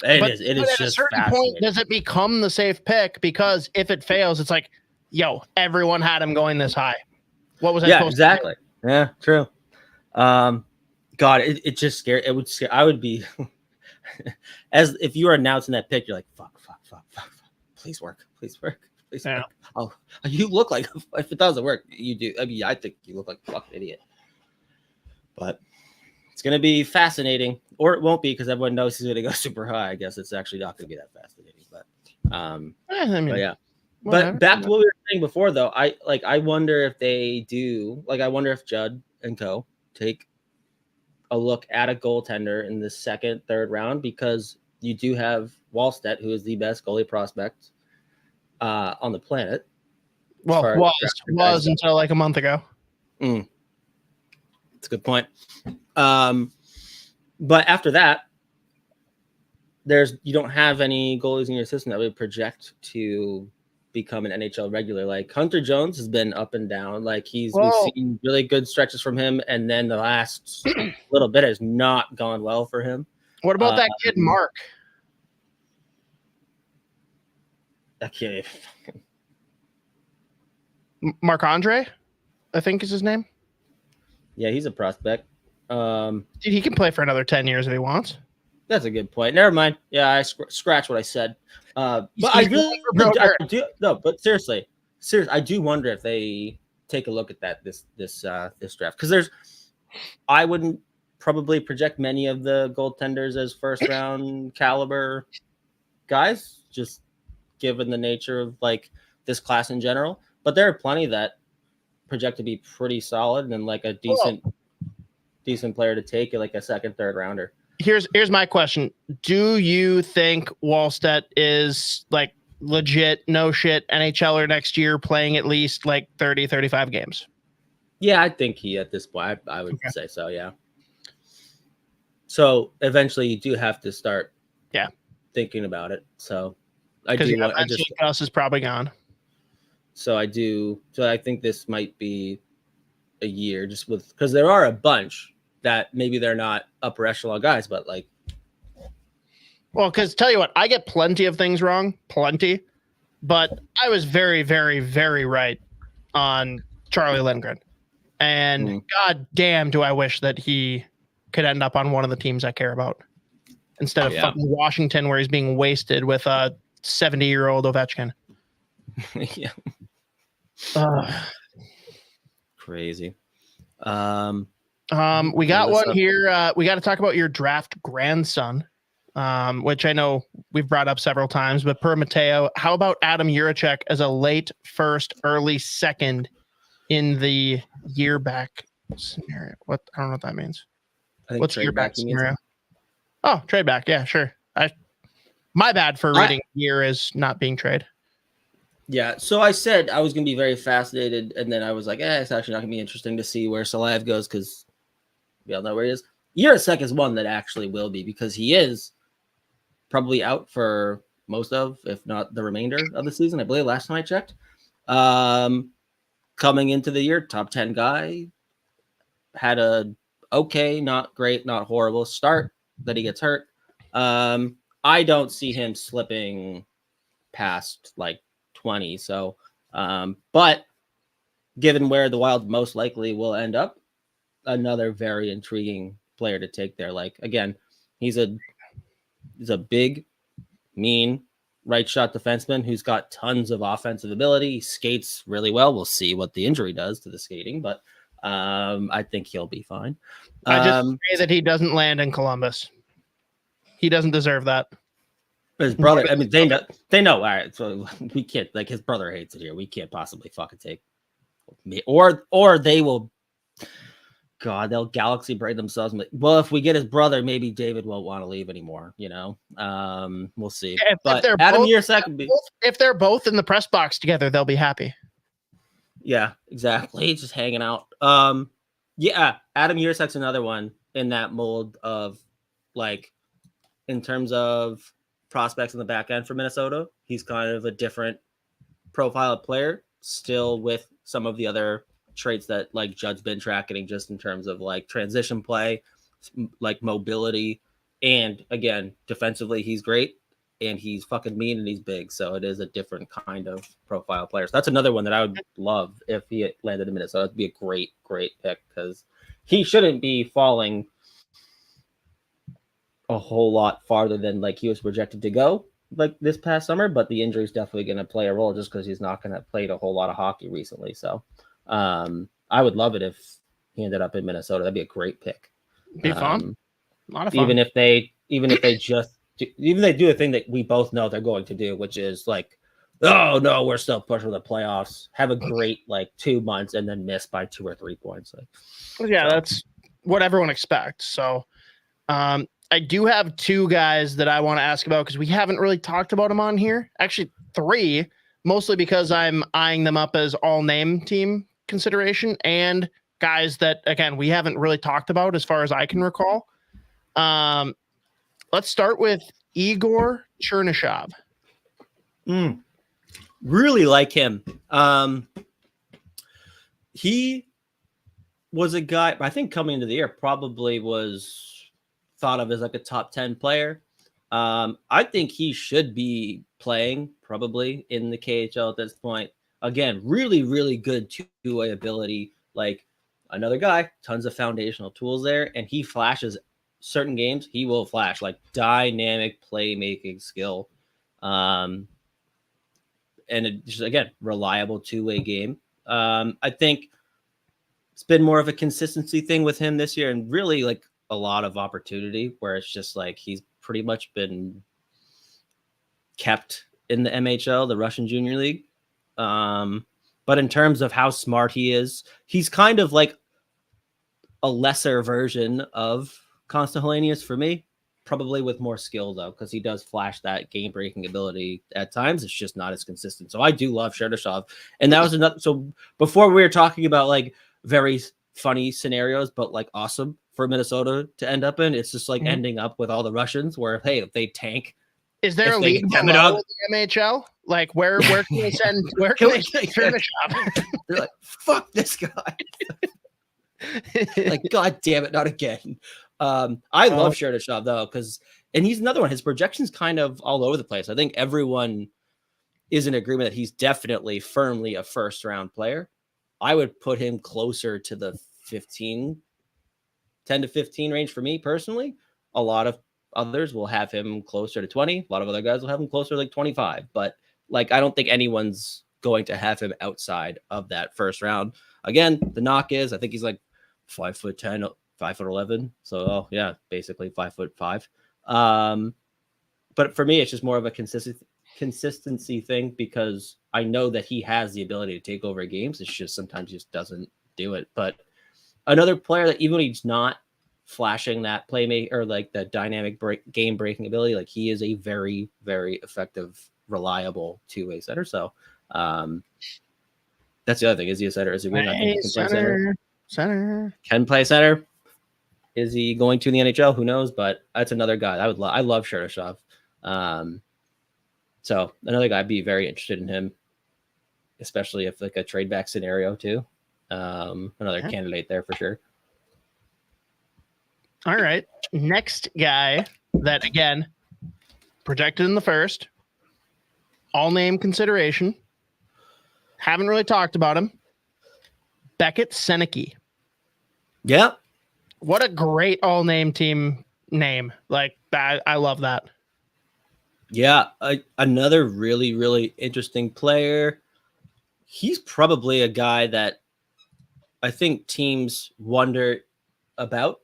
It is just at a certain point, does it become the safe pick? Because if it fails, it's like, yo, everyone had him going this high. What was I supposed to do? Yeah, true. God, it just scared. It would scare. I would be as if you were announcing that pick, you're like, fuck. Please work. Yeah. Oh, you look like, if it doesn't work, you do. I mean, I think you look like a fucking idiot. But it's going to be fascinating, or it won't be because everyone knows he's going to go super high. I guess it's actually not going to be that fascinating. But, but yeah. Whatever. But back to what we were saying before, though, I wonder if they do. Like, I wonder if Judd and co. take a look at a goaltender in the second, third round, because you do have Wallstedt, who is the best goalie prospect on the planet. Well, was until like a month ago. That's a good point. But after that, you don't have any goalies in your system that would project to become an NHL regular. Like, Hunter Jones has been up and down. Like, we've seen really good stretches from him, and then the last little bit has not gone well for him. What about that kid Mark? That kid, Mark Andre, I think is his name. Yeah, he's a prospect. Dude, he can play for another 10 years if he wants. That's a good point. Never mind. Yeah, I scratch what I said. But I do. No, but seriously, I do wonder if they take a look at that this draft, because I wouldn't probably project many of the goaltenders as first round caliber guys, just given the nature of like this class in general. But there are plenty that project to be pretty solid and like a decent player to take, like a second, third rounder. Here's my question. Do you think Wallstedt is like legit, no shit NHLer next year playing at least like 30, 35 games. Yeah, I think he at this point, I would say so. Yeah. So eventually, you do have to start, thinking about it. So I do want. I just Gus is probably gone. So I do. So I think this might be a year, just with because there are a bunch that maybe they're not upper echelon guys, but like. Well, because tell you what, I get plenty of things wrong, but I was very, very, very right on Charlie Lindgren. And god damn, do I wish that he could end up on one of the teams I care about instead of fucking Washington, where he's being wasted with a 70-year-old Ovechkin. Yeah. Crazy. We got one here. We got to talk about your draft grandson, which I know we've brought up several times, but per Mateo, how about Adam Juracek as a late first, early second in the year back scenario? What? I don't know what that means. What's year back scenario? Oh, trade back. Yeah, sure. My bad for reading year as not being trade. Yeah, so I said I was going to be very fascinated, and then I was like, it's actually not going to be interesting to see where Salaev goes because we all know where he is. Juracek is one that actually will be because he is probably out for most of, if not the remainder of the season. I believe last time I checked. Coming into the year, top 10 guy, had a okay, not great, not horrible start that he gets hurt. I don't see him slipping past like 20. So, but given where the Wild most likely will end up, another very intriguing player to take there. Like, again, he's a big, mean right shot defenseman who's got tons of offensive ability. He skates really well. We'll see what the injury does to the skating, but I think he'll be fine. I just say that he doesn't land in Columbus. He doesn't deserve that. His brother, I mean, they know. All right, so we can't, like, his brother hates it here. We can't possibly fucking take me, or they will. God, they'll galaxy braid themselves. Well, if we get his brother, maybe David won't want to leave anymore. You know, we'll see. But Adam Juracek, if they're both in the press box together, they'll be happy. Yeah, exactly. Just hanging out. Yeah, Adam Juracek's another one in that mold of, like, in terms of prospects in the back end for Minnesota, he's kind of a different profile of player, still with some of the other traits that like Judd's been tracking, just in terms of like transition play, like mobility, and again, defensively, he's great, and he's fucking mean and he's big. So it is a different kind of profile player. So that's another one that I would love if he landed in Minnesota. It'd be a great, great pick because he shouldn't be falling a whole lot farther than like he was projected to go like this past summer, but the injury is definitely going to play a role just because he's not going to play a whole lot of hockey recently. So I would love it if he ended up in Minnesota. That'd be a great pick. Be fun. A lot of fun. Even if they do the thing that we both know they're going to do, which is like, oh no, we're still pushing the playoffs. Have a great like 2 months and then miss by 2 or 3 points. Like, yeah, that's what everyone expects. So I do have 2 guys that I want to ask about because we haven't really talked about them on here. Actually, 3, mostly because I'm eyeing them up as all name team consideration and guys that, again, we haven't really talked about as far as I can recall. Let's start with Igor Chernyshov. Really like him. He was a guy, I think coming into the year, probably was thought of as like a top 10 player. I think he should be playing probably in the KHL at this point. Again, really, really good two-way ability. Like another guy, tons of foundational tools there, and he flashes certain games. He will flash like dynamic playmaking skill. And it just, again, reliable two-way game. I think it's been more of a consistency thing with him this year, and really like a lot of opportunity where it's just like he's pretty much been kept in the MHL, the Russian Junior League. But in terms of how smart he is, he's kind of like a lesser version of Konsta Helenius for me. probably with more skill though, because he does flash that game breaking ability at times. It's just not as consistent. So I do love Chernyshov, and that was another. So before we were talking about like very funny scenarios, but like awesome for Minnesota to end up in. It's just like ending up with all the Russians, where hey, if they tank. Is there a league below the MHL? Like where can they send? Where can they send Chernyshov? They're like, fuck this guy. Like, god damn it, not again. I love Chernyshov though, and he's another one. His projection's kind of all over the place. I think everyone is in agreement that he's definitely firmly a first round player. I would put him closer to the 10 to 15 range for me personally. A lot of others will have him closer to 20. A lot of other guys will have him closer to like 25. But like, I don't think anyone's going to have him outside of that first round. Again, the knock is I think he's like 5'10", 5'11". So yeah, basically 5'5". But for me, it's just more of a consistency thing, because I know that he has the ability to take over games. It's just sometimes he just doesn't do it. But another player that even when he's not flashing that playmaker or like the dynamic game breaking ability, like he is a very, very effective, reliable two-way center. So that's the other thing. Is he a center? Is he winning? I think he can play center. Can play center. Is he going to the NHL? Who knows? But that's another guy I love Chernyshov. So another guy, I'd be very interested in him, especially if like a trade back scenario too. Another candidate there for sure. All right. Next guy that, again, projected in the first, all name consideration. Haven't really talked about him. Beckett Senecki. Yeah. What a great all name team name. Like, I love that. Yeah. Another really, really interesting player. He's probably a guy that I think teams wonder about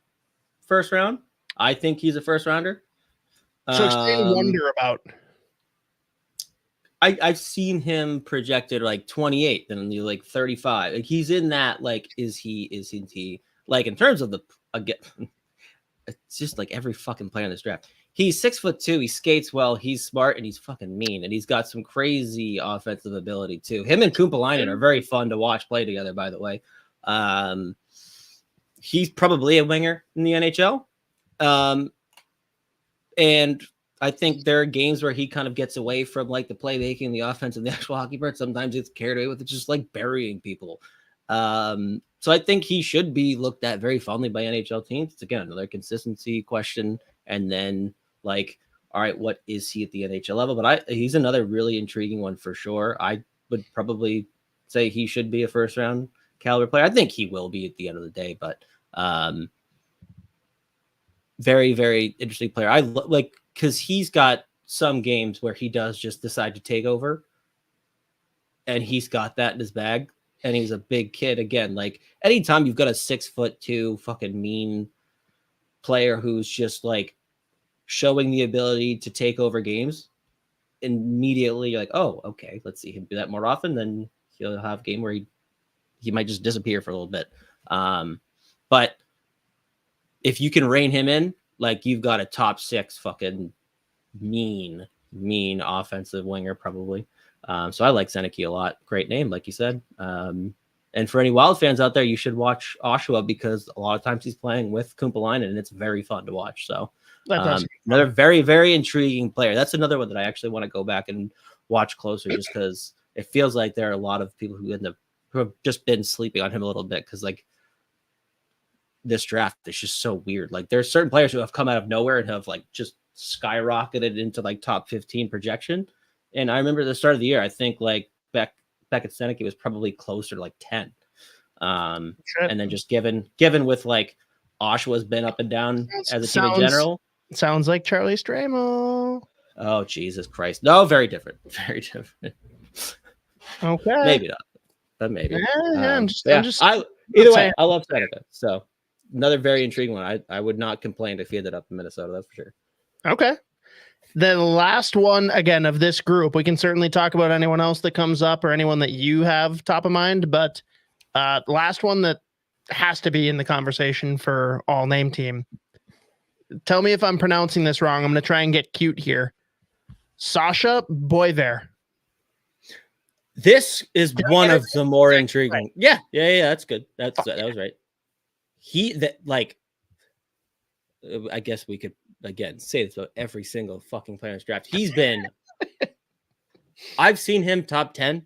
first round. I think he's a first rounder. So explain wonder about. I've seen him projected like 28, then like 35. Like he's in that, like, isn't he like in terms of the again, it's just like every fucking player in this draft. He's 6'2", he skates well, he's smart, and he's fucking mean, and he's got some crazy offensive ability too. Him and Kumpalainen are very fun to watch play together, by the way. He's probably a winger in the NHL. And I think there are games where he kind of gets away from like the playmaking, the offense, and the actual hockey part. Sometimes it's carried away with it, just like burying people. So I think he should be looked at very fondly by NHL teams. It's again another consistency question. And then like, all right, what is he at the NHL level? But he's another really intriguing one for sure. I would probably say he should be a first round caliber player. I think he will be at the end of the day, but very, very interesting player. I like, because he's got some games where he does just decide to take over, and he's got that in his bag, and he's a big kid. Again, like anytime you've got a 6'2" fucking mean player who's just like showing the ability to take over games, immediately you're like, oh, okay, let's see him do that more often. Then he'll have a game where he might just disappear for a little bit. But if you can rein him in, like you've got a top 6 fucking mean offensive winger probably. So I like Senecki a lot. Great name, like you said. And for any Wild fans out there, you should watch Oshawa, because a lot of times he's playing with Kumpalainen, and it's very fun to watch. So another very, very intriguing player. That's another one that I actually want to go back and watch closer, just because it feels like there are a lot of people who have just been sleeping on him a little bit, because like this draft is just so weird. Like there's certain players who have come out of nowhere and have like just skyrocketed into like top 15 projection. And I remember at the start of the year, I think like Beckett Senecki was probably closer to like 10. And then just given with like Oshawa's been up and down as a team in general. Sounds like Charlie Stramo. Oh, Jesus Christ. No, very different. Very different. Okay. Maybe not, but maybe. Either way, I love Senecki. So another very intriguing one. I would not complain if he ended up in Minnesota. That's for sure. Okay. The last one, again, of this group, we can certainly talk about anyone else that comes up or anyone that you have top of mind, but last one that has to be in the conversation for all name team, tell me if I'm pronouncing this wrong. I'm going to try and get cute here. Sasha Boiver. This is one of the more Right. intriguing. Yeah, that's good. That was right. I guess we could again say this about every single fucking player in this draft. He's been. I've seen him top 10.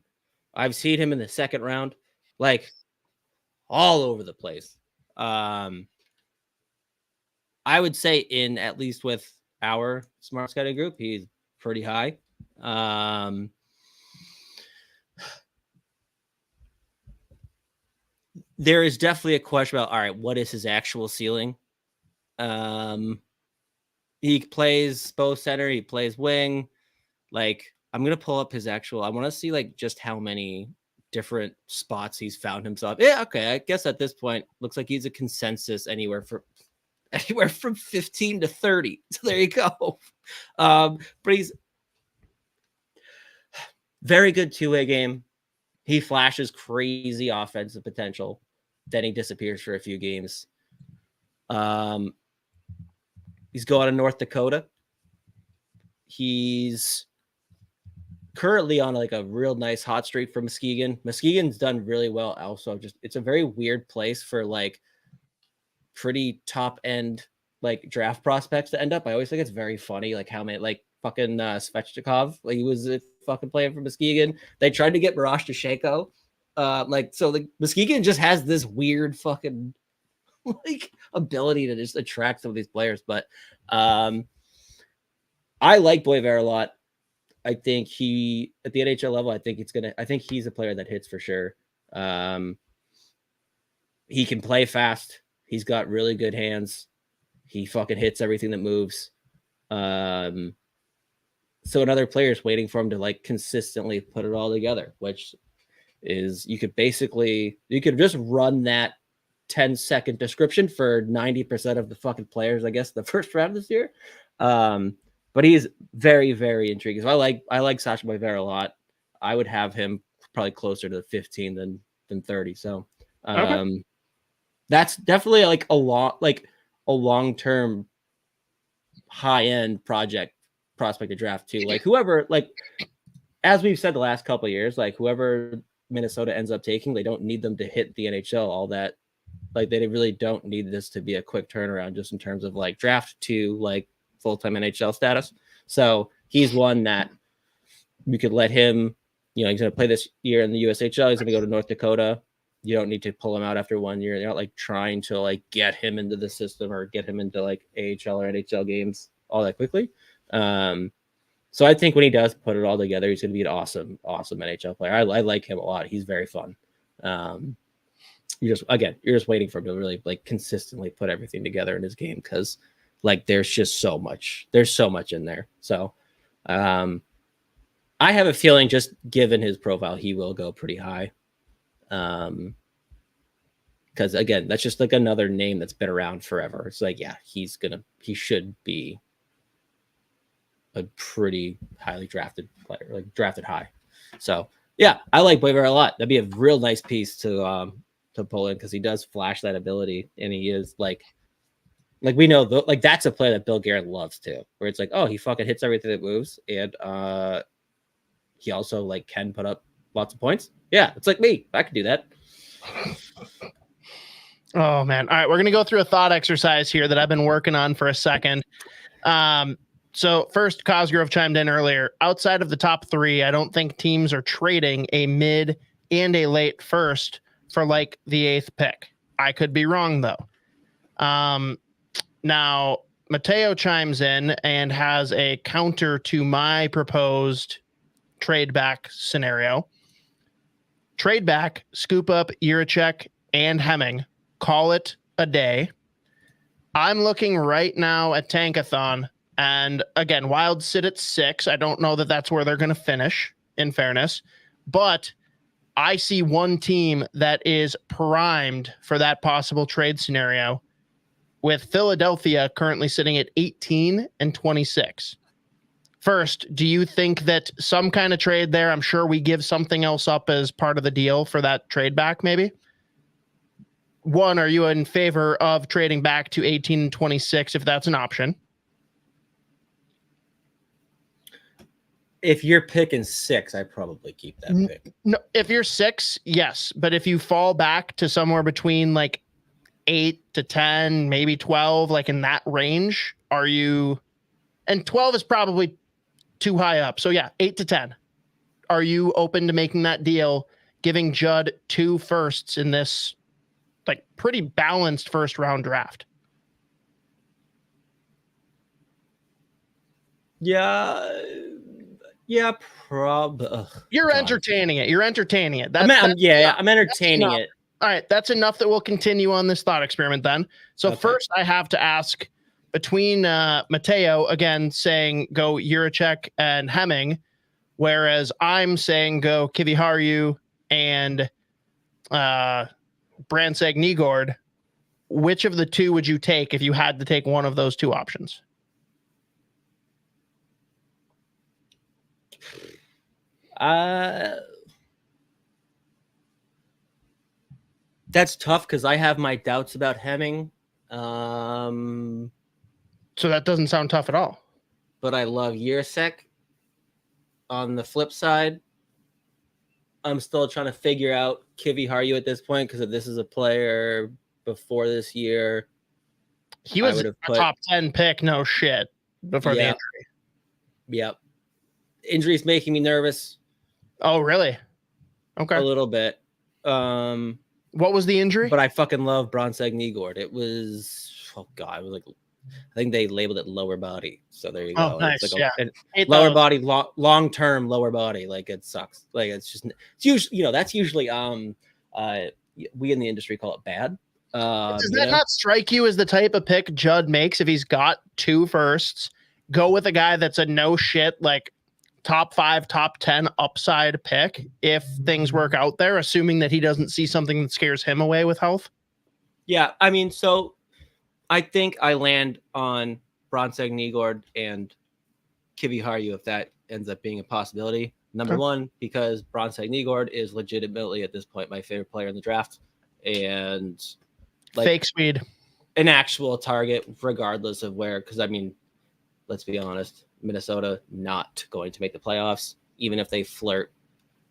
I've seen him in the second round, like all over the place. I would say in at least with our smart scouting group, he's pretty high. There is definitely a question about, all right, what is his actual ceiling? He plays both center, he plays wing. Like, I'm gonna pull up his actual. I want to see like just how many different spots he's found himself. Yeah, okay. I guess at this point, looks like he's a consensus anywhere from 15 to 30. So there you go. But he's very good two-way game. He flashes crazy offensive potential. Then he disappears for a few games. He's going to North Dakota. He's currently on like a real nice hot streak for Muskegon. Muskegon's done really well. Also, just it's a very weird place for like pretty top end like draft prospects to end up. I always think it's very funny, like how many like fucking Svechnikov, like he was fucking playing for Muskegon. They tried to get Marash Tashenko. So Muskegon just has this weird fucking like ability to just attract some of these players. But I like Boiver a lot. I think he at the NHL level, I think he's a player that hits for sure. He can play fast. He's got really good hands. He fucking hits everything that moves. So another player is waiting for him to like consistently put it all together, which is you could just run that 10-second description for 90% of the fucking players, I guess, the first round this year. But he's very, very intriguing. So I like Sasha Boiver a lot. I would have him probably closer to 15 than 30. So okay. That's definitely like a long-term high-end prospect to draft too. Like whoever, like as we've said the last couple of years, like whoever Minnesota ends up taking, they don't need them to hit the NHL all that. Like they really don't need this to be a quick turnaround just in terms of like draft to like full-time NHL status. So he's one that we could let him, he's going to play this year in the USHL. He's going to go to North Dakota. You don't need to pull him out after 1 year. They're not like trying to like get him into the system or get him into like AHL or NHL games all that quickly. So I think when he does put it all together, he's going to be an awesome NHL player. I like him a lot. He's very fun. You're just waiting for him to really like consistently put everything together in his game because like there's so much in there. So I have a feeling just given his profile, he will go pretty high. Because again, that's just like another name that's been around forever. It's like, yeah, he should be a pretty highly drafted player, like drafted high. So yeah, I like Boiver a lot. That'd be a real nice piece to pull in because he does flash that ability, and he is like we know like that's a player that Bill Guerin loves too, where it's like, oh, he fucking hits everything that moves, and he also like can put up lots of points. Yeah, it's like me. I could do that. Oh man. All right, we're gonna go through a thought exercise here that I've been working on for a second. So first, Cosgrove chimed in earlier. Outside of the top three, I don't think teams are trading a mid and a late first for like the 8th pick. I could be wrong though. Now Mateo chimes in and has a counter to my proposed trade back scenario. Trade back, scoop up Jiricek and Hemming. Call it a day. I'm looking right now at Tankathon. And again, Wild sit at 6. I don't know that that's where they're going to finish, in fairness. But I see one team that is primed for that possible trade scenario, with Philadelphia currently sitting at 18 and 26. First, do you think that some kind of trade there, I'm sure we give something else up as part of the deal for that trade back, maybe? one, are you in favor of trading back to 18 and 26 if that's an option? If you're picking 6, I probably keep that pick. No, if you're 6, yes. But if you fall back to somewhere between like 8 to 10, maybe 12, like in that range, are you? And 12 is probably too high up. So yeah, 8 to 10. Are you open to making that deal, giving Judd 2 firsts in this like pretty balanced first round draft? Yeah, probably. You're entertaining it. You're entertaining it. I'm entertaining it. All right, that's enough that we'll continue on this thought experiment then. So first I have to ask, between Mateo, again, saying go Jiricek and Hemming, whereas I'm saying go Kiviharju and Brandseg Nygård, which of the two would you take if you had to take one of those two options? That's tough because I have my doubts about Hemming. So that doesn't sound tough at all. But I love Jiricek. On the flip side, I'm still trying to figure out Kiviharju at this point because if this is a player before this year, he was a top 10 pick, no shit, before the injury. Yep. Injury's making me nervous. Oh, really? Okay. A little bit. What was the injury? But I fucking love Brandseg Nygård. It was, it was like, I think they labeled it lower body. So there you go. Nice. It's like lower body, long-term lower body. Like it sucks. Like it's usually, that's usually, we in the industry call it bad. Does that not strike you as the type of pick Judd makes if he's got 2 firsts? Go with a guy that's a no shit, like top 5, top 10 upside pick if things work out there, assuming that he doesn't see something that scares him away with health? Yeah, I mean, so I think I land on Brandseg Nygård and Kiviharju if that ends up being a possibility. Number one, because Brandseg Nygård is legitimately at this point my favorite player in the draft, and like fake speed, an actual target regardless of where. Because I mean, let's be honest, Minnesota not going to make the playoffs, even if they flirt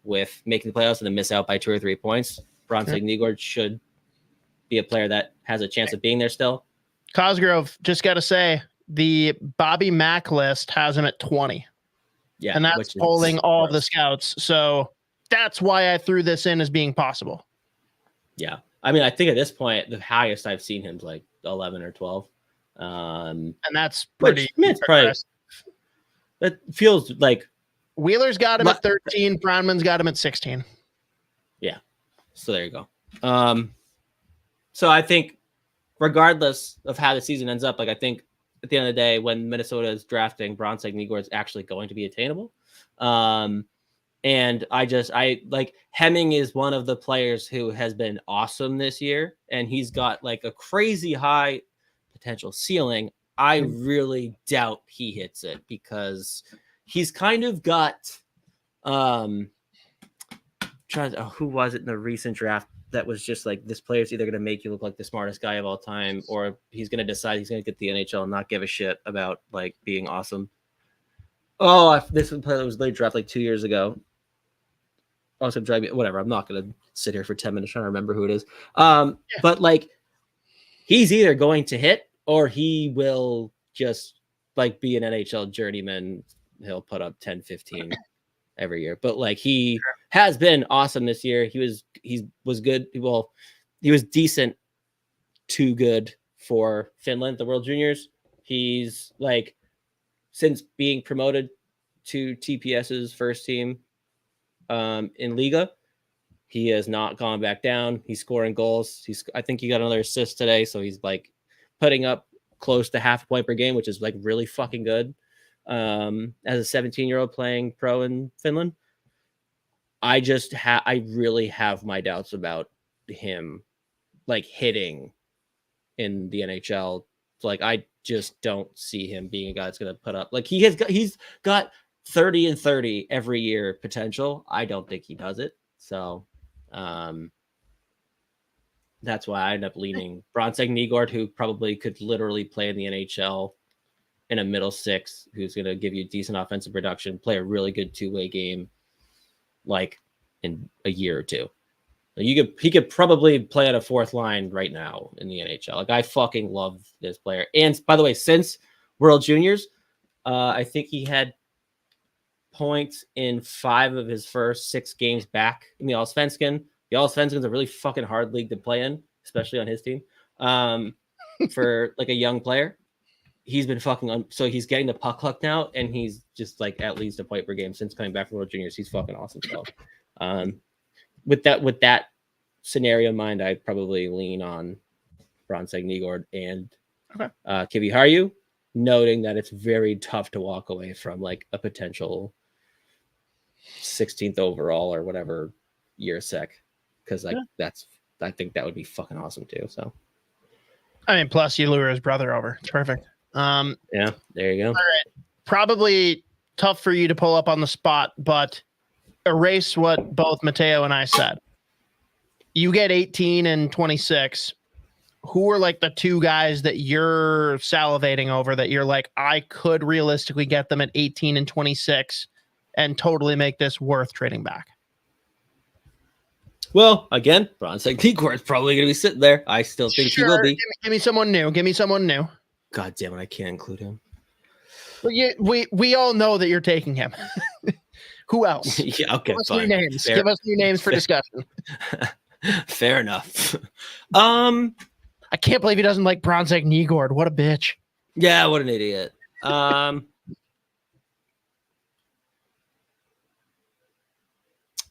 with making the playoffs and then miss out by 2 or 3 points. Brandseg Nygård should be a player that has a chance of being there still. Cosgrove, just got to say, the Bobby Mack list has him at 20. Yeah. And that's polling all of the scouts. So that's why I threw this in as being possible. Yeah. I mean, I think at this point, the highest I've seen him is like 11 or 12. And that's pretty. It's probably, that feels like Wheeler's got him at 13. Pronman's got him at 16. Yeah. So there you go. So I think regardless of how the season ends up, like I think at the end of the day, when Minnesota is drafting, Brandseg Nygård is actually going to be attainable. And I like Hemming is one of the players who has been awesome this year, and he's got like a crazy high potential ceiling. I really doubt he hits it because he's kind of got who was it in the recent draft that was just like, this player's either going to make you look like the smartest guy of all time, or he's going to decide he's going to get the NHL and not give a shit about like being awesome. This player was late draft like 2 years ago. Also drive me, whatever. I'm not going to sit here for 10 minutes trying to remember who it is. But like, he's either going to hit or he will just like be an NHL journeyman. He'll put up 10, 15 every year. But like, he has been awesome this year. He was good. Well, he was decent to good for Finland, the World Juniors. He's like, since being promoted to TPS's first team in Liga, he has not gone back down. He's scoring goals. I think he got another assist today. So he's like putting up close to half a point per game, which is like really fucking good. As a 17-year-old playing pro in Finland, I really have my doubts about him like hitting in the NHL. Like, I just don't see him being a guy that's going to put up, like, he's got 30 and 30 every year potential. I don't think he does it. So, that's why I end up leaning Bronzek Nygaard, who probably could literally play in the NHL in a middle six, who's going to give you decent offensive production, play a really good two-way game, like in a year or two. He could probably play on a fourth line right now in the NHL. Like, I fucking love this player. And by the way, since World Juniors, I think he had points in 5 of his first 6 games back in the Allsvenskan. The Allsvenskan's a really fucking hard league to play in, especially on his team. For like a young player, he's been fucking so he's getting the puck luck now, and he's just like at least a point per game since coming back from World Juniors. He's fucking awesome. So, with that scenario in mind, I'd probably lean on Bronzek Nygaard and Kivi Harju, noting that it's very tough to walk away from like a potential 16th overall or whatever year sec, because like I think that would be fucking awesome too. So, I mean, plus you lure his brother over. It's perfect. Yeah, there you go. All right. Probably tough for you to pull up on the spot, but erase what both Mateo and I said. You get 18 and 26. Who are like the 2 guys that you're salivating over that you're like, I could realistically get them at 18 and 26 and totally make this worth trading back? Well, again, Bronzek Nygaard is probably going to be sitting there. I still think he will be. Give me someone new. Give me someone new. God damn it, I can't include him. Well, we all know that you're taking him. Who else? Yeah, okay, Give us fine. new names. Fair. Give us new names for discussion. Fair enough. I can't believe he doesn't like Bronzek Nygaard. What a bitch. Yeah, what an idiot.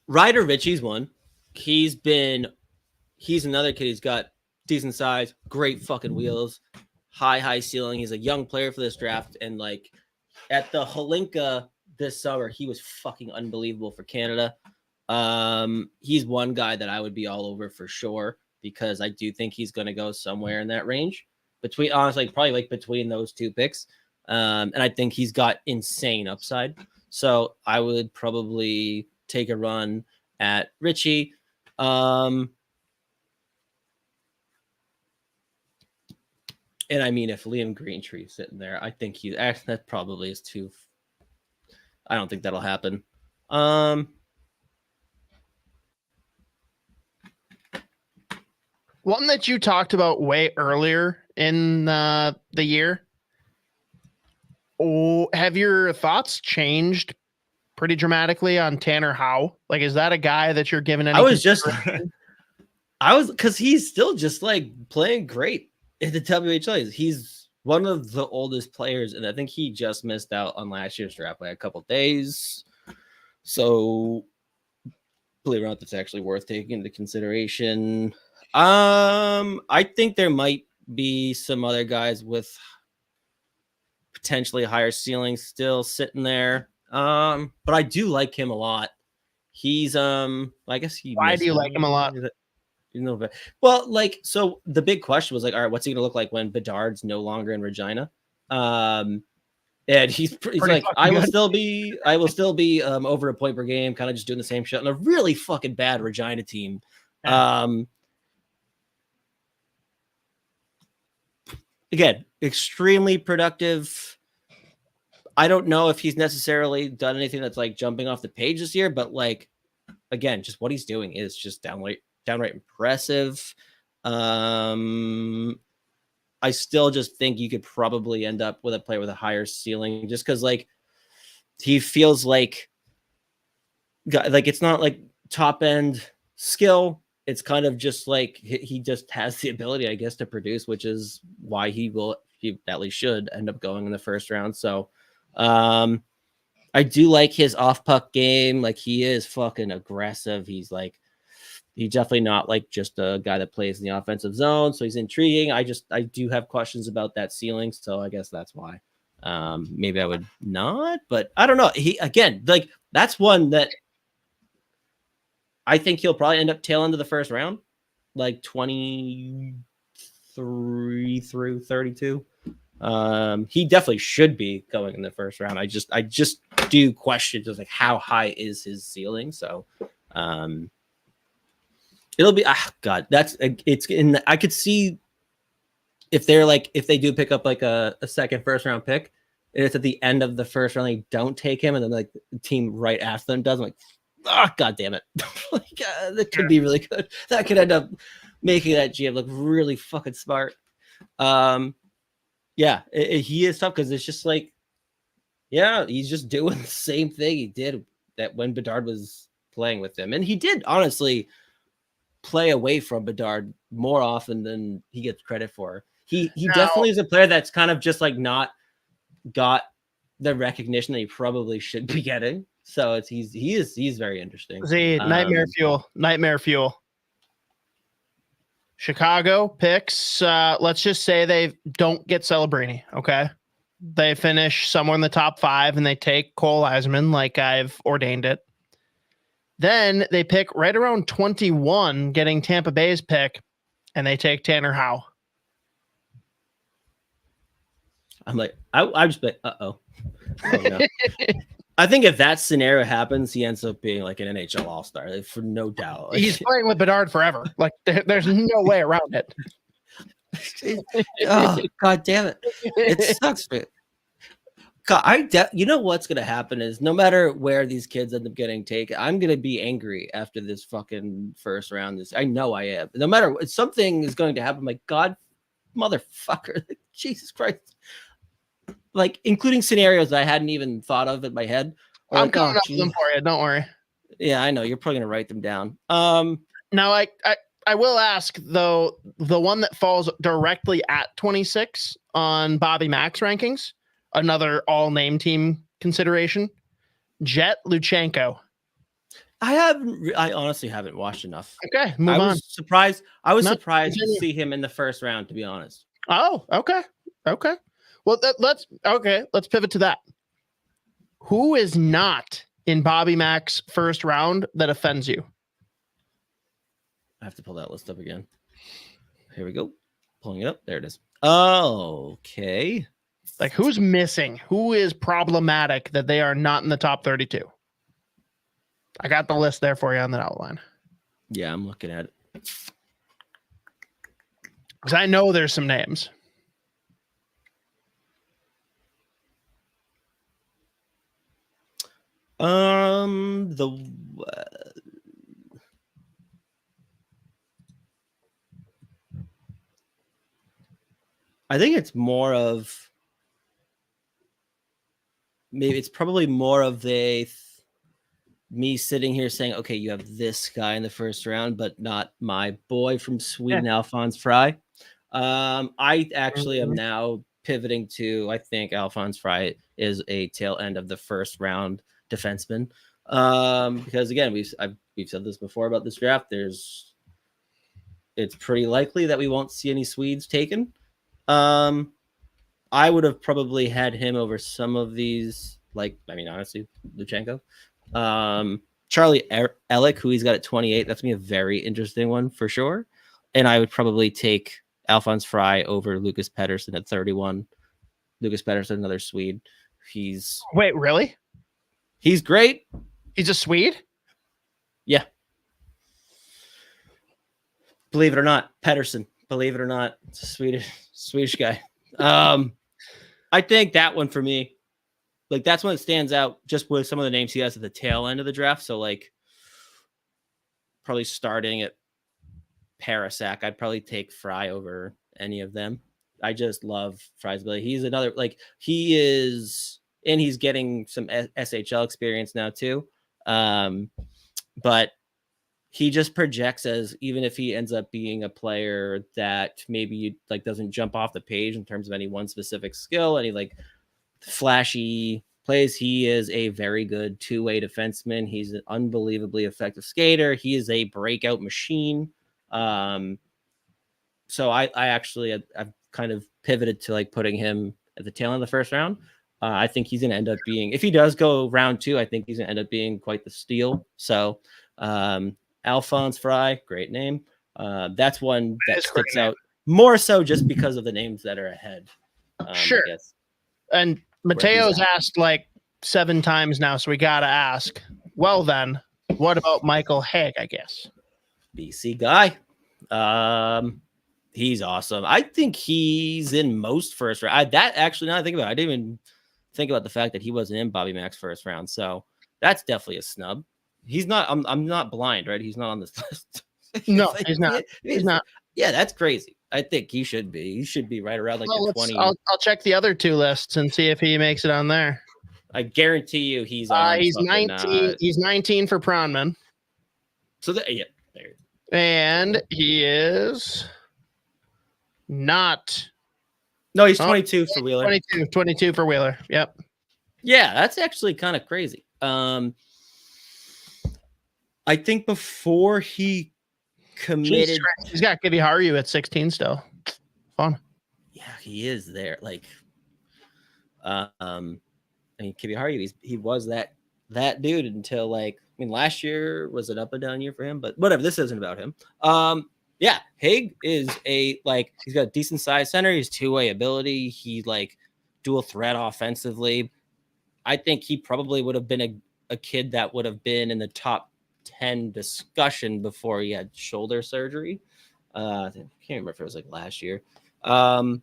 Ryder Ritchie's one. He's another kid. He's got decent size, great fucking wheels, high ceiling. He's a young player for this draft, and like at the Holinka this summer, he was fucking unbelievable for Canada. He's one guy that I would be all over for sure, because I do think he's going to go somewhere in that range between, honestly, probably like between those 2 picks. And I think he's got insane upside. So I would probably take a run at Ritchie. And I mean, if Liam Greentree's sitting there, I think that probably is too. I don't think that'll happen. One that you talked about way earlier in the year. Oh, have your thoughts changed pretty dramatically on Tanner Howe? Like, is that a guy that you're giving any? Because he's still just like playing great in the WHL. He's one of the oldest players, and I think he just missed out on last year's draft by a couple days. So, believe it or not, that's actually worth taking into consideration. I think there might be some other guys with potentially higher ceilings still sitting there. But I do like him a lot. He's I guess he. Why do you like him a lot? Well, like, so the big question was like, all right, what's he gonna look like when Bedard's no longer in Regina? And he's like, I will still be over a point per game, kind of just doing the same shit on a really fucking bad Regina team. Again, extremely productive. I don't know if he's necessarily done anything that's like jumping off the page this year, but like, again, just what he's doing is just downright impressive. I still just think you could probably end up with a player with a higher ceiling, just because like he feels like it's not like top end skill. It's kind of just like he just has the ability, I guess, to produce, which is why he at least should end up going in the first round. So I do like his off puck game. Like, he is fucking aggressive. He's definitely not like just a guy that plays in the offensive zone. So he's intriguing. I do have questions about that ceiling. So I guess that's why maybe I would not, but I don't know. That's one that I think he'll probably end up tail end of the first round, like 23 through 32. He definitely should be going in the first round. I just do question just like how high is his ceiling. So It'll be God. It's in. I could see if they do pick up like a second first round pick, and it's at the end of the first round, they don't take him, and then like the team right after them does. I'm like, God damn it! That could be really good. That could end up making that GM look really fucking smart. Yeah, he is tough because it's just like, yeah, he's just doing the same thing he did that when Bedard was playing with him, and he did honestly play away from Bedard more often than he gets credit for. He definitely is a player that's kind of just like not got the recognition that he probably should be getting. So he's very interesting. Nightmare fuel. Chicago picks. Let's just say they don't get Celebrini. Okay, they finish somewhere in the top 5 and they take Cole Eiserman like I've ordained it. Then they pick right around 21, getting Tampa Bay's pick, and they take Tanner Howe. I'm like, I just like, oh no. I think if that scenario happens, he ends up being like an NHL All-Star, like, for no doubt. Like, he's playing with Bedard forever. Like there's no way around it. Oh, God damn it! It sucks, man. God, you know what's gonna happen is no matter where these kids end up getting taken, I'm gonna be angry after this fucking first round. I know I am. No matter what, something is going to happen. My God, motherfucker! Jesus Christ! Like including scenarios I hadn't even thought of in my head. I'm coming up with them for you. Don't worry. Yeah, I know you're probably gonna write them down. Now I will ask though, the one that falls directly at 26 on Bobby Mack's rankings. Another all-name team consideration, Jet Luchenko. I honestly haven't watched enough. Okay, move on. Surprised. I was surprised to see him in the first round, to be honest. Oh, okay. Well, let's pivot to that. Who is not in Bobby Mack's first round that offends you? I have to pull that list up again. Here we go. Pulling it up. There it is. Okay. Like, who's missing? Who is problematic that they are not in the top 32? I got the list there for you on that outline. Yeah, I'm looking at it. Because I know there's some names. I think it's more of probably more of me sitting here saying, okay, you have this guy in the first round, but not my boy from Sweden, Alphonse Fry. I actually am now pivoting to, I think Alphonse Fry is a tail end of the first round defenseman. Because again, we've said this before about this draft. It's pretty likely that we won't see any Swedes taken. I would have probably had him over some of these, honestly, Luchenko. Charlie Elick, who he's got at 28. That's going to be a very interesting one for sure. And I would probably take Alphonse Fry over Lucas Pettersson at 31. Lucas Pettersson, another Swede. Wait, really? He's great. He's a Swede? Yeah. Believe it or not, Pettersson. Believe it or not, it's a Swedish guy. I think that one for me, like that's one that stands out just with some of the names he has at the tail end of the draft. So like probably starting at Parasak, I'd probably take Fry over any of them. I just love Fry's ability. He's another, like he is, and he's getting some SHL experience now too. But he just projects as, even if he ends up being a player that maybe like doesn't jump off the page in terms of any one specific skill, any like flashy plays, he is a very good two-way defenseman. He's an unbelievably effective skater. He is a breakout machine. So I've kind of pivoted to like putting him at the tail end of the first round. I think he's going to end up being, if he does go round 2, I think he's going to end up being quite the steal. So Alphonse Fry, great name. That's one that sticks out more so just because of the names that are ahead. Sure. And Mateo's asked like 7 times now, so we got to ask. Well, then, what about Michael Haig, I guess? BC guy. He's awesome. I think he's in most first round. Now I think about it, I didn't even think about the fact that he wasn't in Bobby Mack's first round. So that's definitely a snub. He's not. I'm not blind, right? He's not on this list. No, he's not. He's not. Yeah, that's crazy. I think he should be. He should be right around like the 20. I'll check the other two lists and see if he makes it on there. I guarantee you he's on. He's 19. He's 19 for Pronman. So there. And he is not. No, he's 22 for Wheeler. 22 for Wheeler. Yep. Yeah, that's actually kind of crazy. I think before he committed, he's got Kivi Haru at 16 still. Fun. Yeah, he is there. Like, I mean, Kivi Haru, he was that dude until last year was an up and down year for him, but whatever. This isn't about him. Yeah, Haig is he's got a decent size center. He's two-way ability. He dual threat offensively. I think he probably would have been a kid that would have been in the top 10 discussion before he had shoulder surgery. I can't remember if it was last year. Yeah,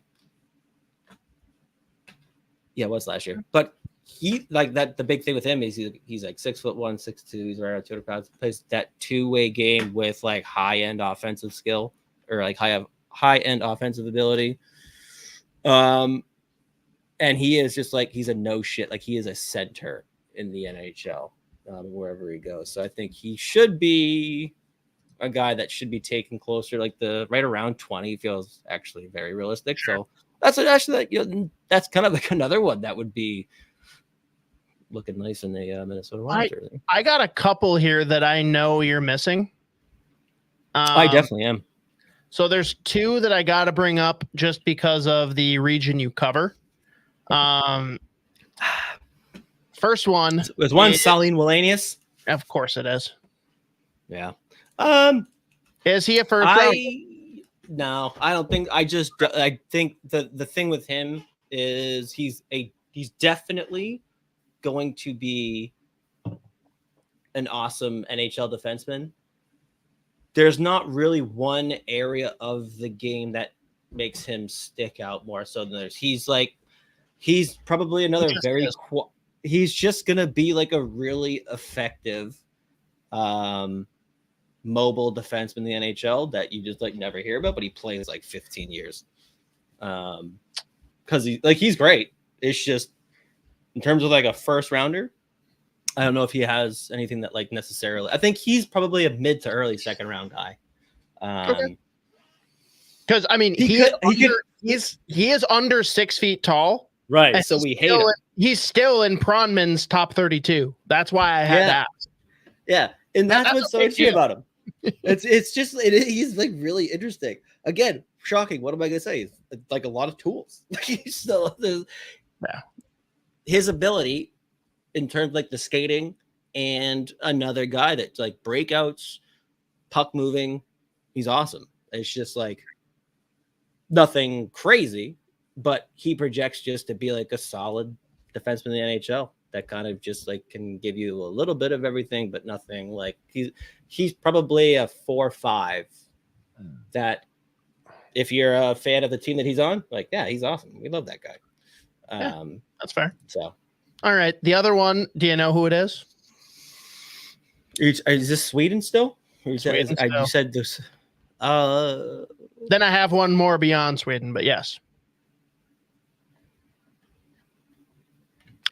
it was last year. But he the big thing with him is he's 6'1", 6'2". He's right around 200 pounds. Plays that two-way game with high-end offensive skill or high-end offensive ability. And he is just he's a no shit. He is a center in the NHL wherever he goes. So I think he should be a guy that should be taken closer. The right around 20 feels actually very realistic. So that's that's kind of another one that would be looking nice in the Minnesota Wild jersey. I got a couple here that I know you're missing. I definitely am. So there's two that I got to bring up just because of the region you cover. First one was Salim Wallenius. Of course it is. Yeah. Is he a first round? No, I don't think. I think the thing with him is he's definitely going to be an awesome NHL defenseman. There's not really one area of the game that makes him stick out more so than others. He's probably another he's just gonna be a really effective mobile defenseman in the NHL that you just never hear about, but he plays 15 years. Because he's great. It's just in terms of a first rounder, I don't know if he has anything that necessarily. I think he's probably a mid to early second round guy. Because I mean he is under 6 feet tall. Right. So we hate him. He's still in Pronman's top 32. That's why I had that. Yeah. And that's what's so interesting about him. He's really interesting. Again, shocking. What am I gonna say? It's a lot of tools. He's still his ability in terms of the skating and another guy that's breakouts, puck moving. He's awesome. It's just nothing crazy, but he projects just to be a solid defenseman in the NHL that kind of just can give you a little bit of everything, but nothing he's probably a 4-5 that if you're a fan of the team that he's on, yeah, he's awesome. We love that guy. That's fair. So, all right. The other one, do you know who it is? Is this Sweden still? You said this. Then I have one more beyond Sweden, but yes.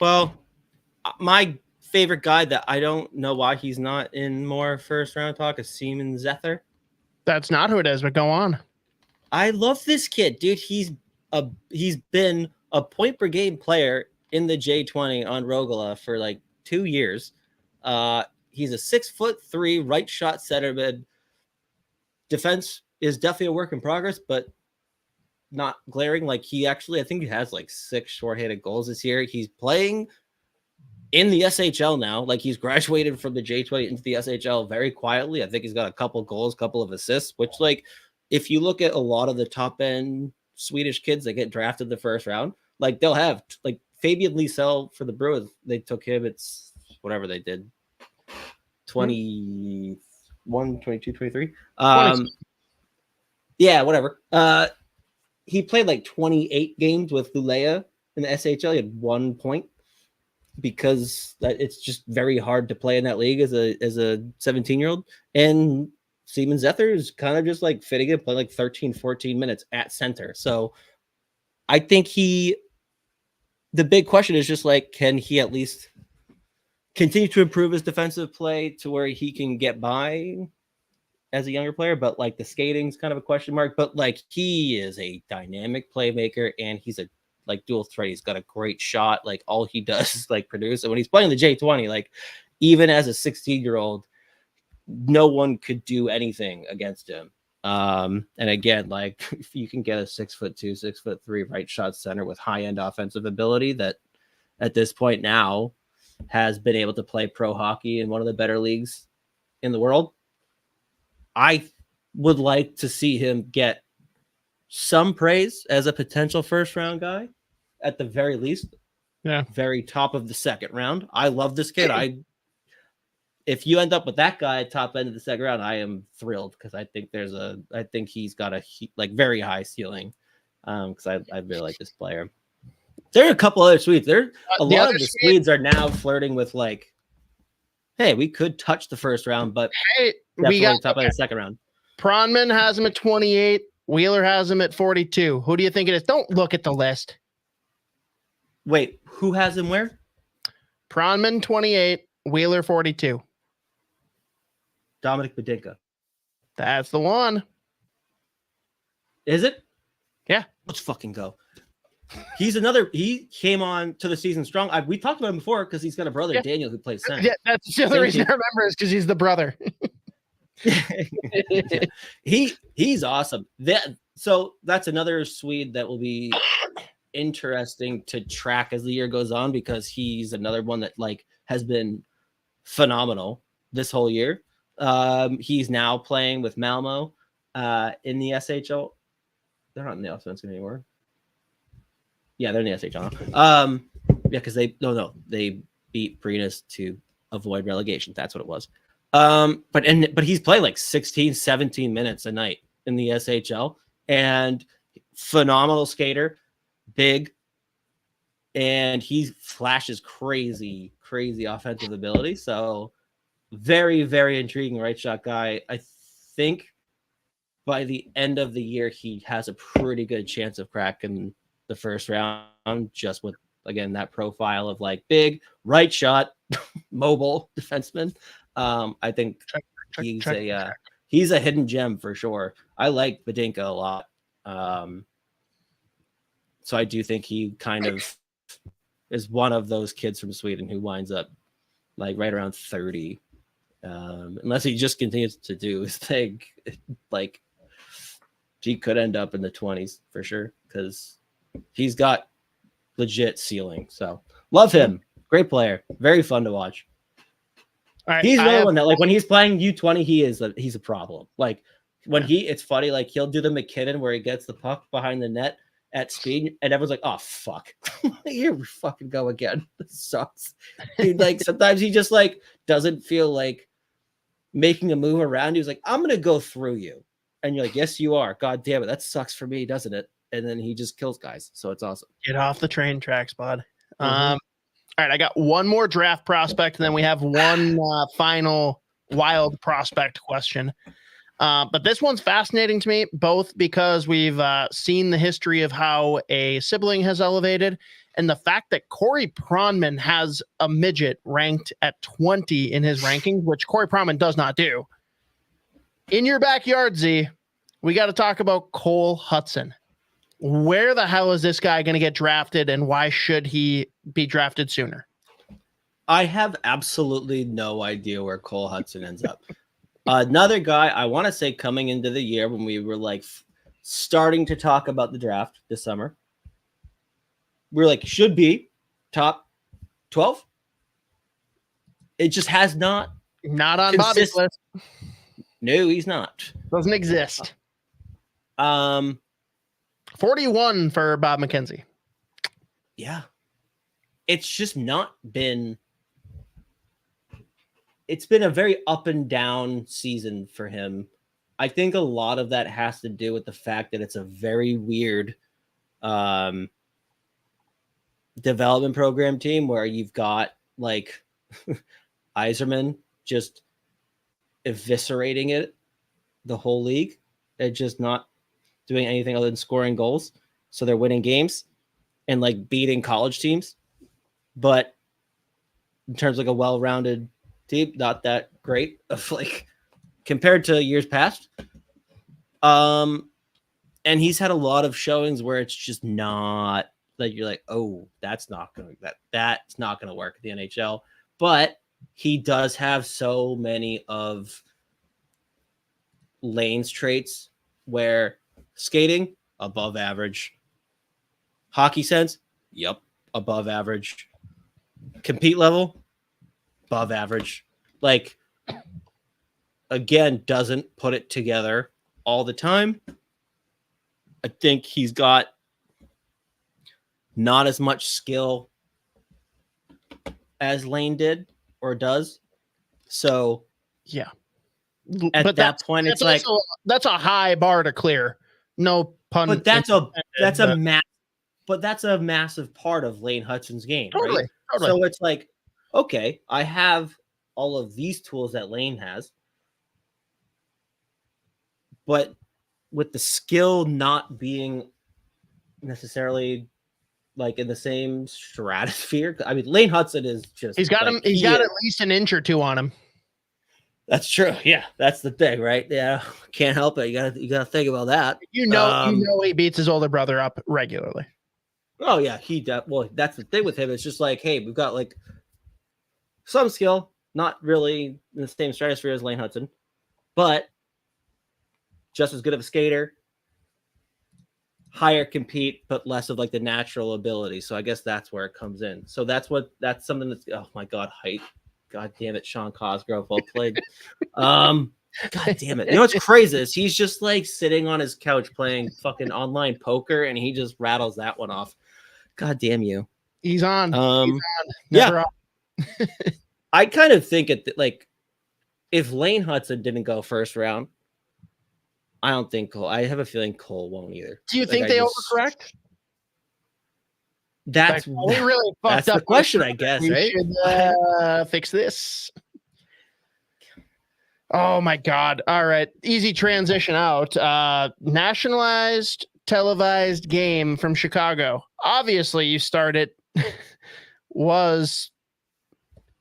Well, my favorite guy that I don't know why he's not in more first round talk is Simon Zether. That's not who it is, but go on. I love this kid, dude. He's been a point per game player in the J20 on Rogala for 2 years. He's a 6'3" right shot centerman. Defense is definitely a work in progress, but not glaring. I think he has 6 shorthanded goals this year. He's playing in the SHL now. He's graduated from the J20 into the SHL very quietly. I think he's got a couple goals, couple of assists, which if you look at a lot of the top end Swedish kids that get drafted the first round, they'll have Fabian Lysell for the Bruins. They took him. It's whatever they did. 20 21, 22, 23. 20. Yeah, whatever. He played like 28 games with Lulea in the SHL. He had 1 point because it's just very hard to play in that league as a 17-year-old. And Simon Zether is kind of just like fitting in, playing like 13, 14 minutes at center. So I think the big question is just like, can he at least continue to improve his defensive play to where he can get by as a younger player? But like the skating's kind of a question mark, but like he is a dynamic playmaker and he's a like dual threat. He's got a great shot. Like all he does is like produce. And when he's playing the J20, like even as a 16-year-old, no one could do anything against him. And again, like if you can get a 6'2", 6'3" right shot center with high end offensive ability that at this point now has been able to play pro hockey in one of the better leagues in the world, I would like to see him get some praise as a potential first round guy at the very least. Yeah. Very top of the second round. I love this kid. If you end up with that guy at top end of the second round, I am thrilled because I think he's got a very high ceiling. Because I really like this player. There are a couple other Swedes. A lot of the Swedes are now flirting with like, hey, we could touch the first round, but we got top of the second round. Pronman has him at 28. Wheeler has him at 42. Who do you think it is? Don't look at the list. Wait, who has him where? Pronman 28, Wheeler 42. Dominic Badinka. That's the one. Is it? Yeah. Let's fucking go. He came on to the season strong. We talked about him before because he's got a brother, Daniel, who plays center. Yeah, that's the other reason I remember is because he's the brother. He's awesome. So that's another Swede that will be interesting to track as the year goes on because he's another one that like has been phenomenal this whole year. He's now playing with Malmo in the SHL. They're not in the Allsvenskan anymore. Yeah, they're in the SHL. Yeah, because they beat Brynäs to avoid relegation. That's what it was. But he's played like 16, 17 minutes a night in the SHL and phenomenal skater, big, and he flashes crazy offensive ability. So very, very intriguing right shot guy. I think by the end of the year, he has a pretty good chance of cracking the first round just with, again, that profile of like big right shot, mobile defenseman. I think he's a hidden gem for sure. I like Badinka a lot. So I do think he kind of is one of those kids from Sweden who winds up like right around 30. Unless he just continues to do his thing, like he could end up in the 20s for sure because he's got legit ceiling. So love him. Great player. Very fun to watch. Right, he's another one that like when he's playing U20, he's a problem. Like when it's funny, like he'll do the McKinnon where he gets the puck behind the net at speed and everyone's like, oh fuck. Here we fucking go again. This sucks. Sometimes he just like doesn't feel like making a move around. He was like, I'm gonna go through you. And you're like, yes, you are. God damn it. That sucks for me, doesn't it? And then he just kills guys. So it's awesome. Get off the train tracks, bud. All right, I got one more draft prospect, and then we have one final wild prospect question. But this one's fascinating to me, both because we've seen the history of how a sibling has elevated, and the fact that Corey Pronman has a midget ranked at 20 in his rankings, which Corey Pronman does not do. In your backyard, Z, we got to talk about Cole Hudson. Where the hell is this guy going to get drafted, and why should he be drafted sooner? I have absolutely no idea where Cole Hudson ends up. Another guy, I want to say coming into the year when we were like starting to talk about the draft this summer, we were like, should be top 12. It just has not on Bobby's list. No, he's not. Doesn't exist. 41 for Bob McKenzie. Yeah. It's just not been it's been a very up and down season for him. I think a lot of that has to do with the fact that it's a very weird development program team where you've got like Yzerman just eviscerating it, the whole league. They're just not doing anything other than scoring goals. So they're winning games and like beating college teams. But in terms of like a well-rounded team, not that great of like compared to years past. And he's had a lot of showings where it's just not like you're like, oh, that's not gonna work at the NHL. But he does have so many of Lane's traits where skating above average, hockey sense, yep, above average, compete level above average. Like, again, doesn't put it together all the time. I think he's got not as much skill as Lane did or does. So yeah, at that point, it's like that's a high bar to clear. No pun. But that's a massive part of Lane Hutson's game, right? Totally. So it's like, okay, I have all of these tools that Lane has, but with the skill not being necessarily like in the same stratosphere. I mean, Lane Hutson is just he's got like, him. He's got at least an inch or two on him. That's true. Yeah, that's the thing, right? Yeah, can't help it. You gotta think about that. You know, he beats his older brother up regularly. Oh yeah, well, that's the thing with him. It's just like, hey, we've got like some skill, not really in the same stratosphere as Lane Hutson, but just as good of a skater, higher compete, but less of like the natural ability. So I guess that's where it comes in. So that's something that's, oh my God, height. God damn it, Sean Cosgrove, well played. God damn it. You know what's crazy is he's just like sitting on his couch playing fucking online poker and he just rattles that one off. God damn you. He's on. He's on. Yeah. I kind of think like if Lane Hutson didn't go first round, I don't think Cole. I have a feeling Cole won't either. Do you think they overcorrect? That's we really fucked up. The question, I guess. We right? Should fix this. Oh my God! All right, easy transition out. Nationalized, televised game from Chicago. Obviously, you started. Was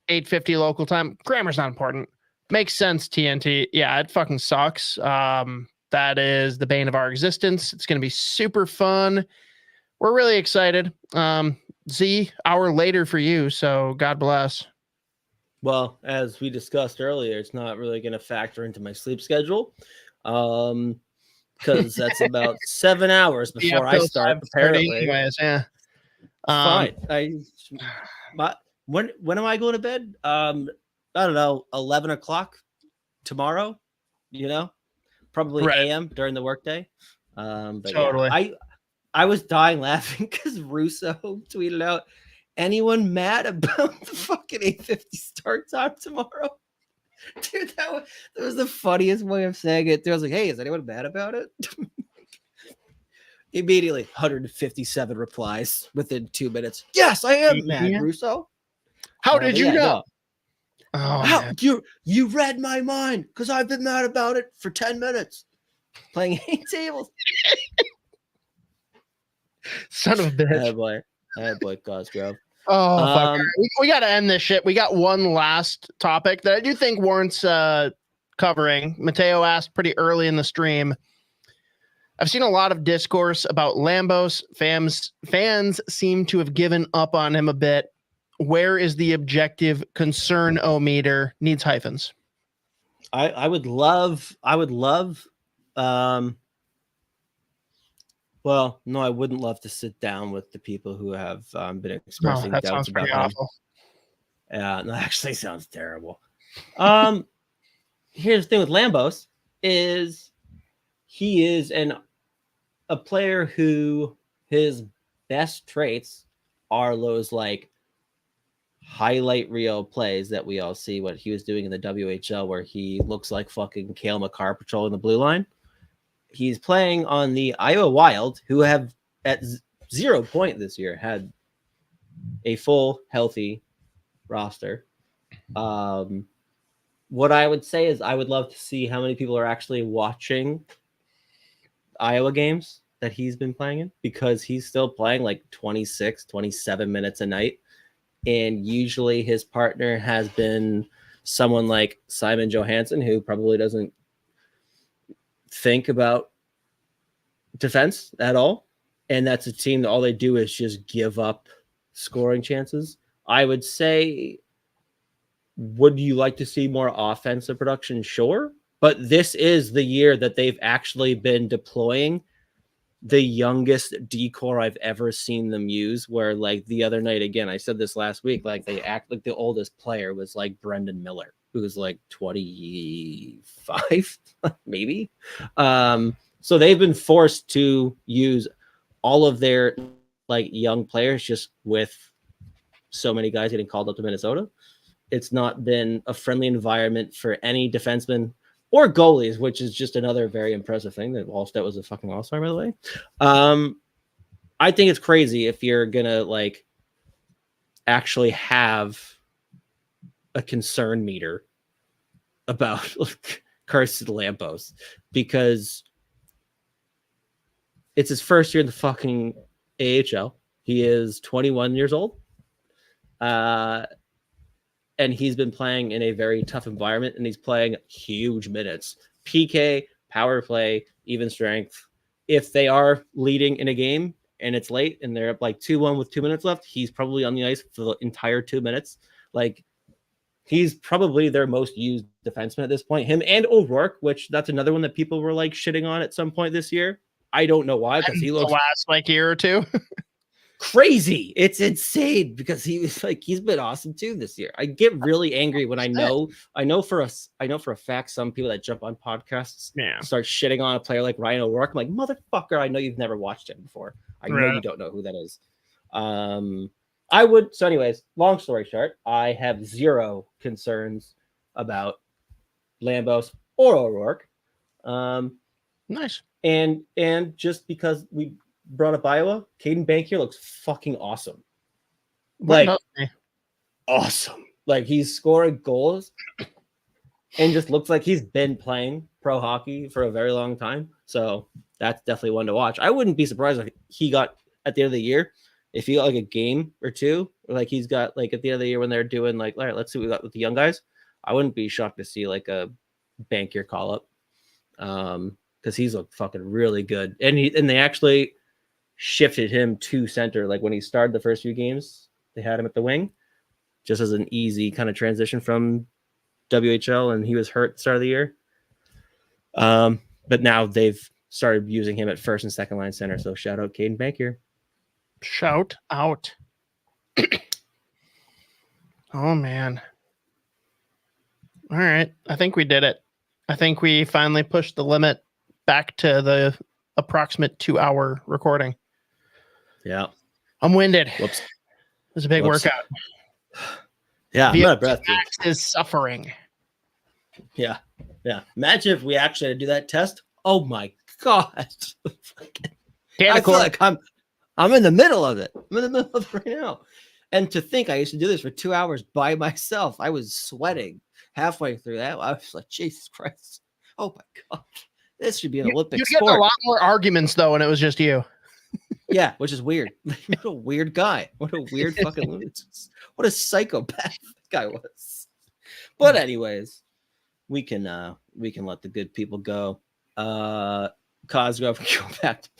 8:50 local time. Grammar's not important. Makes sense. TNT. Yeah, it fucking sucks. That is the bane of our existence. It's going to be super fun. We're really excited. Z, hour later for you, so God bless. Well, as we discussed earlier, it's not really going to factor into my sleep schedule because that's about 7 hours before I start, apparently. Anyways, yeah. Fine. When am I going to bed? I don't know, 11 o'clock tomorrow, probably AM during the workday. But totally. Yeah, I was dying laughing because Russo tweeted out, anyone mad about the fucking 8:50 start time tomorrow? Dude, that was the funniest way of saying it. I was like, hey, is anyone mad about it? Immediately 157 replies within 2 minutes. Yes, I am mad, Russo. How did you know? No. How you read my mind because I've been mad about it for 10 minutes playing 8 tables. Son of a bitch. Boy, Cosgrove. Oh, fuck. We got to end this shit. We got one last topic that I do think warrants covering. Mateo asked pretty early in the stream. I've seen a lot of discourse about Lambos. Fans seem to have given up on him a bit. Where is the objective concern-o-meter? Needs hyphens. I would love well, no, I wouldn't love to sit down with the people who have been expressing doubts about him. Awful. Yeah, that actually sounds terrible. Here's the thing with Lambos is he is a player who his best traits are those like highlight reel plays that we all see what he was doing in the WHL, where he looks like fucking Cale Makar patrolling the blue line. He's playing on the Iowa Wild, who have at 0 point this year had a full healthy roster. What I would say is I would love to see how many people are actually watching Iowa games that he's been playing in, because he's still playing like 26, 27 minutes a night. And usually his partner has been someone like Simon Johansson, who probably doesn't think about defense at all. And that's a team that all they do is just give up scoring chances. I would say, would you like to see more offensive production? Sure. But this is the year that they've actually been deploying the youngest decor I've ever seen them use, where like the other night, again, I said this last week, like they act like the oldest player was like Brendan Miller, who was like 25, maybe. So they've been forced to use all of their like young players, just with so many guys getting called up to Minnesota. It's not been a friendly environment for any defenseman or goalies, which is just another very impressive thing. That Wallstedt was a fucking all-star, by the way. I think it's crazy if you're gonna like actually have a concern meter about like, Carson Lampos, because it's his first year in the fucking AHL. He is 21 years old. And he's been playing in a very tough environment, and he's playing huge minutes. PK, power play, even strength. If they are leading in a game and it's late and they're up like 2-1 with 2 minutes left, he's probably on the ice for the entire 2 minutes. Like, he's probably their most used defenseman at this point. Him and O'Rourke, which that's another one that people were like shitting on at some point this year. I don't know why, because he looks the last like year or two. crazy. It's insane, because he was like, he's been awesome too this year. I get really angry when I know for a fact some people that jump on podcasts start shitting on a player like Ryan O'Rourke. I'm like, motherfucker, I know you've never watched him before. I know you don't know who that is. I would. So anyways, long story short, I have zero concerns about Lambos or O'Rourke. Nice. And just because we brought up Iowa, Caden Bankier looks fucking awesome. Like, awesome. Like, he's scoring goals and just looks like he's been playing pro hockey for a very long time. So that's definitely one to watch. I wouldn't be surprised if he got, at the end of the year, if he got like a game or two, or like he's got like at the end of the year when they're doing like, all right, let's see what we got with the young guys. I wouldn't be shocked to see like a Bankier call up. Because he's looked fucking really good. And they actually shifted him to center. Like when he started the first few games, they had him at the wing just as an easy kind of transition from WHL, and he was hurt at the start of the year. But now they've started using him at first and second line center. So shout out Caden Bankier. Shout out. Oh man. All right. I think we did it. I think we finally pushed the limit back to the approximate 2-hour recording. Yeah. I'm winded. Whoops. It was a big workout. Yeah. I'm out of breath. Max is suffering. Yeah. Yeah. Imagine if we actually had to do that test. Oh my God. I feel like I'm in the middle of it. I'm in the middle of it right now. And to think I used to do this for 2 hours by myself. I was sweating halfway through that. I was like, Jesus Christ. Oh my God. This should be an Olympic sport. You get a lot more arguments though, when it was just you. Yeah, which is weird. What a weird guy. What a weird fucking lunatic. What a psychopath that guy was. But anyways, we can let the good people go. Cosgrove can go back to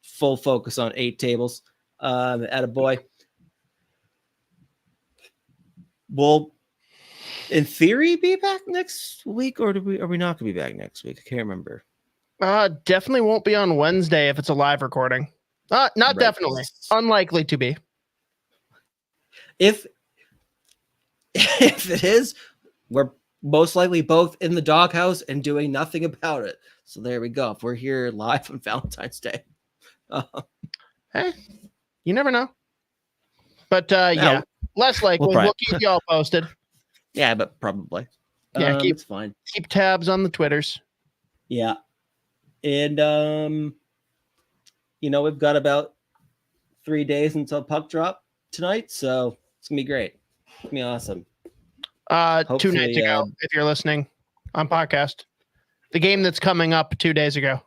full focus on 8 tables. Attaboy. We'll, in theory, be back next week, or are we not going to be back next week? I can't remember. Definitely won't be on Wednesday if it's a live recording. Not right. Definitely. Unlikely to be. If it is, we're most likely both in the doghouse and doing nothing about it. So there we go. If we're here live on Valentine's Day. Hey, you never know. But yeah, Less likely. We'll keep you all posted. Yeah, but probably. Yeah, it's fine. Keep tabs on the Twitters. Yeah. And we've got about 3 days until puck drop tonight, so it's gonna be great. It's gonna be awesome. 2 nights ago, if you're listening on podcast. The game that's coming up 2 days ago.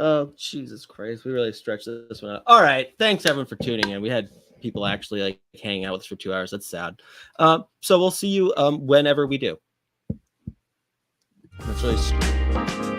Oh, Jesus Christ. We really stretched this one out. All right. Thanks, everyone, for tuning in. We had people actually like hanging out with us for 2 hours. That's sad. So we'll see you whenever we do. That's really